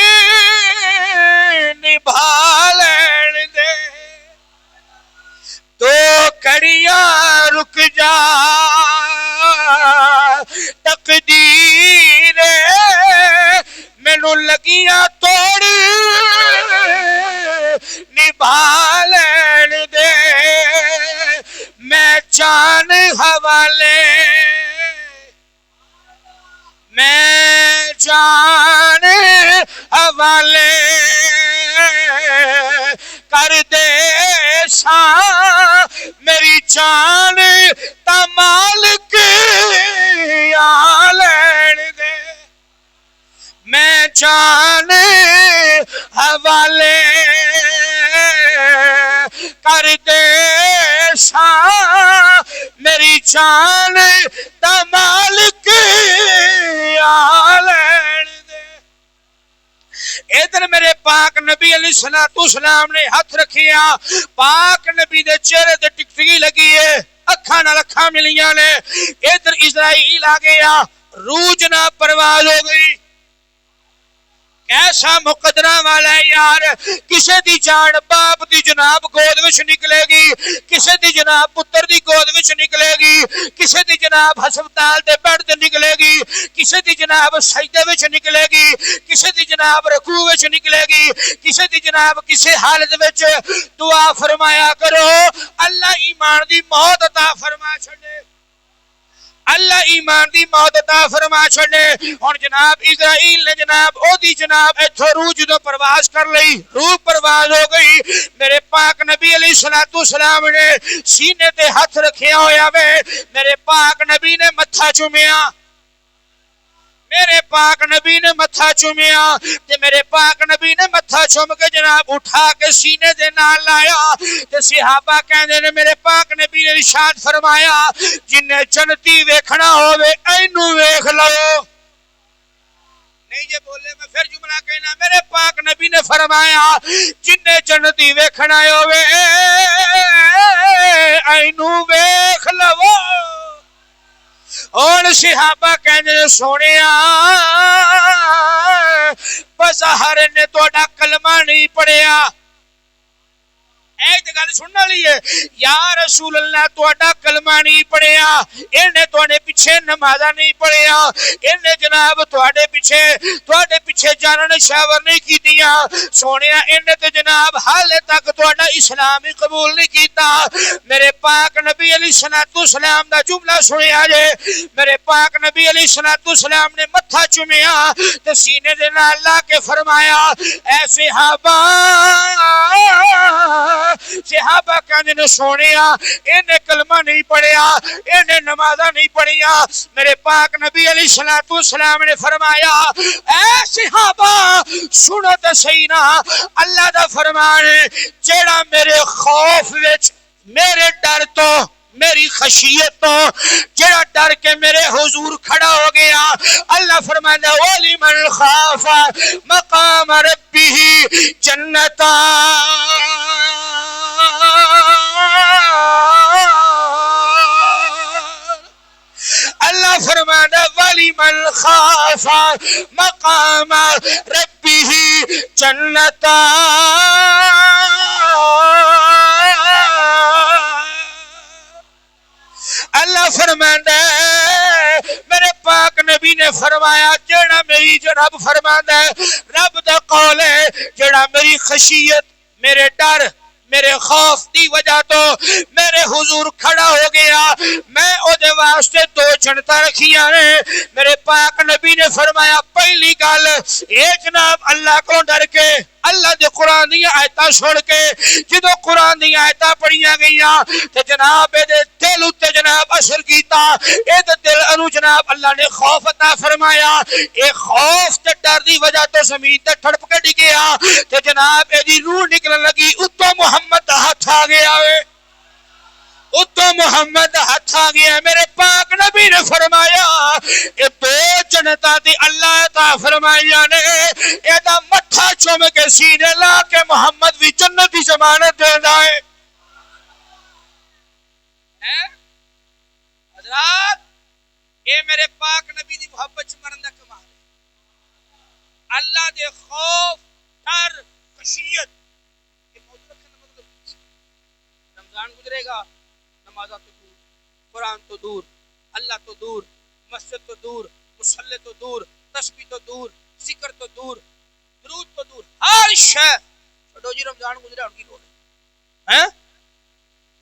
نبھا لین دے 2 کڑیاں رک جا تقدیر مینوں لگیا توڑی نبھا لین دے میں جان حوالے میں جان حوالے کر دے ساں میری جان تا مالک آ لین دے میں جان حوالے کر دے ساں میری جان تا مالک آ لین دے ادھر میرے پاک نبی علیہ السلام نے ہاتھ رکھیا پاک نبی دے چہرے تے ٹکٹکی لگی ہے اکھاں نال اکھاں ملیاں نے ادھر اسرائیل آ گیا روح جناب پرواز ہو گئی ایسا مقدرہ والا ہے یار، کسے دی جان باپ دی جناب گود وچ نکلے گی، کسے دی جناب پتر دی گود وچ نکلے گی، کسے دی جناب ہسپتال دے بیڈ تے نکلے گی، کسے دی جناب سجدے وچ نکلے گی، کسے دی جناب رکوع وچ نکلے گی، کسے دی جناب کسے حالت وچ دعا فرمایا کرو اللہ ایمان دی موت عطا فرما چھڑے، اللہ ایمان دی موت عطا فرما چھڑے۔ ہن جناب اسرائیل نے جناب او دی جناب ایتھوں روح جدوں پرواز کر لئی، روح پرواز ہو گئی، میرے پاک نبی علیہ السلام نے سینے تے ہاتھ رکھیا ہویا وے، میرے پاک نبی نے متھا چومیا، میرے پاک نبی نے متھا چومیا تے میرے پاک نبی نے متھا چوم کے جناب اٹھا کے سینے دے نال لایا تے صحابہ کہندے نے میرے پاک نبی نے ارشاد فرمایا جن جنتی ویکھنا ہوے اینو ویکھ لو، نہیں جے بولے میں پھر جملہ کہنا، میرے پاک نبی نے فرمایا جن جنتی ویکھنا ہوے اینو ویکھ لو۔ اور صحابہ کہنے سونیا بظاہر نے توڑا کلمہ نہیں پڑھیا، ایک گل سننا لیے یا رسول اللہ توڑا کلمہ نہیں پڑھیا، انہیں توڑے پیچھے نمازہ نہیں پڑھیا، انہیں جناب توڑے پیچھے جانن شاور نہیں کی دیا، سونیا انہیں تو جناب حال تک توڑا اسلامی قبول نہیں کیتا۔ میرے پاک نبی علیہ السلام دا جملہ سنیا جے، میرے پاک نبی علیہ السلام نے متھا چومیا تے سینے دے نال لا کے فرمایا اے صحابہ، صحابہ کہنے نے سونیا انہیں کلمہ نہیں پڑھیا، انہیں نمازہ نہیں پڑھیا، میرے پاک نبی علیہ السلام نے فرمایا اے صحابہ سنو تے صحیح نا، اللہ دا فرمان ہے جیڑا میرے خوف وچ میرے ڈر تو میری خشیت تو جڑا ڈر کے میرے حضور کھڑا ہو گیا، اللہ فرماتا وَلِمَنْ من خاف مقام ربه جنتا، اللہ فرماتا وَلِمَنْ خاف مقام ربه جنتا، اللہ فرماندا ہے میرے پاک نبی نے فرمایا جڑا میری جو رب فرماندا ہے رب دا قول ہے جڑا میری خشیت میرے ڈر میرے خوف دی وجہ تو میرے حضور کھڑا ہو گیا، میں او دے واسطے دو جنتا رکھیاں نے، میرے پاک نبی نے فرمایا پہلی گل اے جناب اللہ کو ڈر کے اللہ دے قرآن دی آیتاں چھوڑ کے جدو قرآن دی آیتاں پڑھیاں گئیاں تے جناب اے دے دل اتے جناب اثر کیتا، اے دے دل انو جناب اللہ نے خوف عطا فرمایا، اے خوف تے ڈر دی وجہ تو زمین تے ٹھڑپ کے ڈگیا تے جناب اے دی روح نکلن لگی، اتو محمد دا ہاتھ آ گیا وے، اتو محمد ہاتھ آ گیا، میرے پاک نبی نے فرمایا اے دو جنتا دی اللہ عطا فرمایا نے اے دا مٹھا چوم کے سینے لا کے محمد بھی جنت دی ضمانت دے دائے۔ حضرات اے میرے پاک نبی دی محبت مرن دا کمال ہے، اللہ دے خوف ڈر خشیت رمضان گزرے گا، نمازہ تو دور، قرآن تو دور، اللہ تو دور، مسجد تو دور، مصلی تو دور، تسبیح تو دور، ذکر تو دور، درود تو دور، ہر شے چھوڑو جی رمضان گزرے ان کی لوڑ ہے،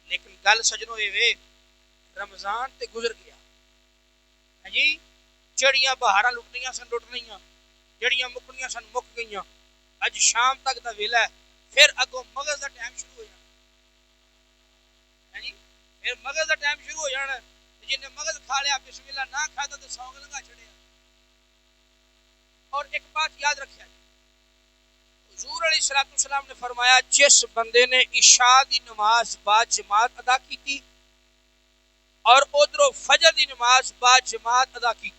لیکن گل سجنوں اے وے رمضان تے گزر گیا جی، جڑیاں بہاراں لٹنیاں سن لٹنیاں، جڑیاں مکنیاں سن مک گئیاں، اج شام تک دا ویلا ہے، پھر اگوں مغرب دا ٹائم شروع ہو جانا جی، پھر مغرب دا ٹائم شروع ہو جانا، جن نے مغرب کھا لیا بسم اللہ نہ کھاتا تو سونگ لگا چھڑیا۔ اور ایک بات یاد رکھیا حضور علیہ السلام نے فرمایا جس بندے نے عشاء دی نماز با جماعت ادا کی اور ادھروں فجر دی نماز با جماعت ادا کی،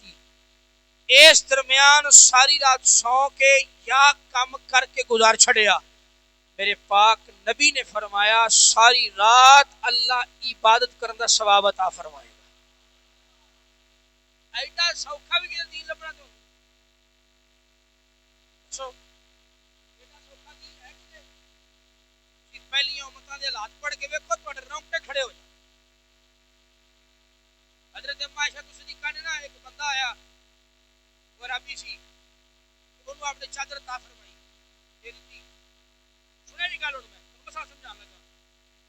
اس درمیان ساری رات سو کے یا کم کر کے گزار چھڑیا، میرے پاک نبی نے فرمایا ساری رات اللہ عبادت کرنے دا ثواب عطا فرمائے گا۔ ایڈا سوکھا بھی دین لبنا تو دسو ایڈا سوکھا دین ہے کہ پہلی امتاں دے حالات پڑھ کے ویکھو تواڈے رونگٹے کھڑے ہو جائیں. حضرت عائشہ صدیقہ نے نا ایک بندہ آیا وہ عربی سی انہوں اپنے چادر عطا فرمائی دے دی. سنے نہیں گل ہوں میں مسئلہ سمجھان لگا.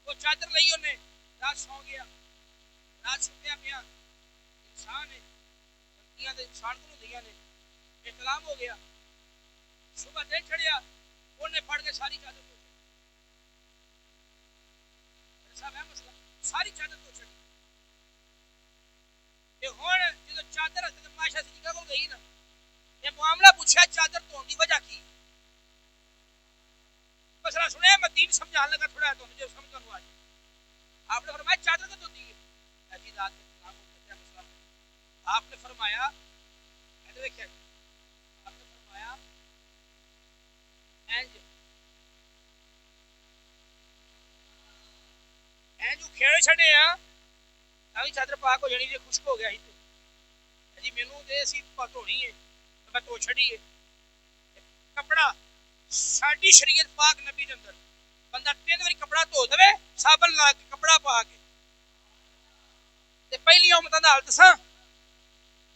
وہ چادر لئی انہیں رات سو گیا رات سوتیا پیا انسان ہے غلطیاں تے انسان کو ہوندیاں نے احتلام ہو گیا. صبح دن چڑھیا انہیں پڑھ کے ساری چادر دھو چھڈی. صاحب ہے مسئلہ ساری چادر دھو چھڈی. ہوں جب چادر حضرت عائشہ صدیقہ کو گئی نا یہ معاملہ پوچھا چادر دھون کی وجہ کی مسئلہ سنیا میں دین سمجھان لگا تھوڑا تو مجھے سمجھ آ جائے. آپ نے فرمایا چادر کو دھوتی ہے ایسی رات کے کلام ہوتا ہے مسئلہ. آپ نے فرمایا ایسے دیکھیں آپ نے فرمایا اینج کھیڑے چھڑے ہیں تاکہ چادر پاک ہو جانی جی خشک ہو گیا ہی جی مینوں تے اسی دھونی ہے میں دھو چھڑی ہے. کپڑا ساڈی شریعت پاک نبی دے اندر بندہ 3 واری کپڑا دھو دے صابن لا کے کپڑا پا کے تے پہلی امتاں دا حال دساں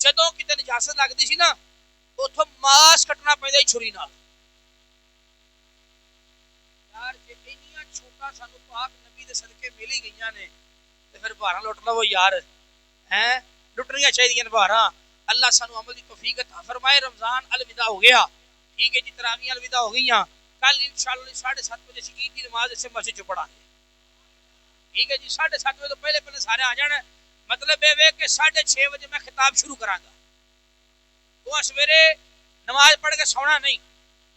جدوں کتے نجاست لگدی سی نا اوتھوں ماس کٹنا پیندا سی چھری نال. یار جے اینیاں چھوٹا سانو پاک نبی دے صدقے مل ہی گئیاں نے تے پھر بہاراں لٹ لو یار ہیں لٹنیاں چاہیے بہاراں. اللہ سانو عمل دی توفیق عطا فرمائے. رمضان الوداع ہو گیا ٹھیک ہے جی تراویح الوداع ہو گئیاں. کل انشاءاللہ 7:30 بجے سے عید کی نماز اس مسجد چ پڑھا گے ٹھیک ہے جی 7:30 بجے تو پہلے پہلے سارے آ جانا. مطلب یہ کہ 6:30 بجے میں خطاب شروع کراں گا. وہ سویرے نماز پڑھ کے سونا نہیں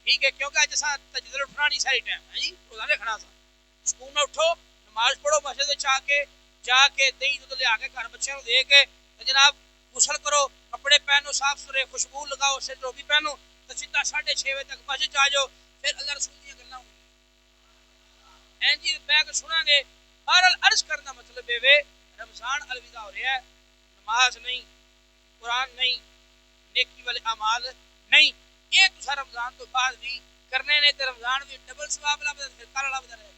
ٹھیک ہے کیونکہ اج اساں تجدید اٹھنا نہیں ساری ٹائم ہے جی روزہ رکھنا تھا. سکون میں اٹھو نماز پڑھو مسجد وچ جا کے دہی دودھ لیا کے گھر بچوں دے کے جناب غسل کرو کپڑے پہنو صاف ستھرے خوشبو لگاؤ سر ٹوپی پہنو تو سیدھا 6:30 بجے تک مسجد آ جاؤ. پھر اللہ رسول دی گلاں ہوں این جی بیٹھ کے سنا گے. بہرحال عرض کرنا مطلب ہے رمضان الوداع ہو رہا ہے نماز نہیں قرآن نہیں نیکی والے اعمال نہیں یہ تو رمضان تو بعد بھی کرنے نے تے رمضان بھی ڈبل ثواب لبدا پھر کل لبدا رہے.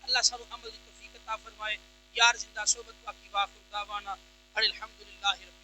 اللہ سب عمل کی توفیق عطا فرمائے. یار زندہ صحبت باقی واخر دعوانا الحمدللہ رب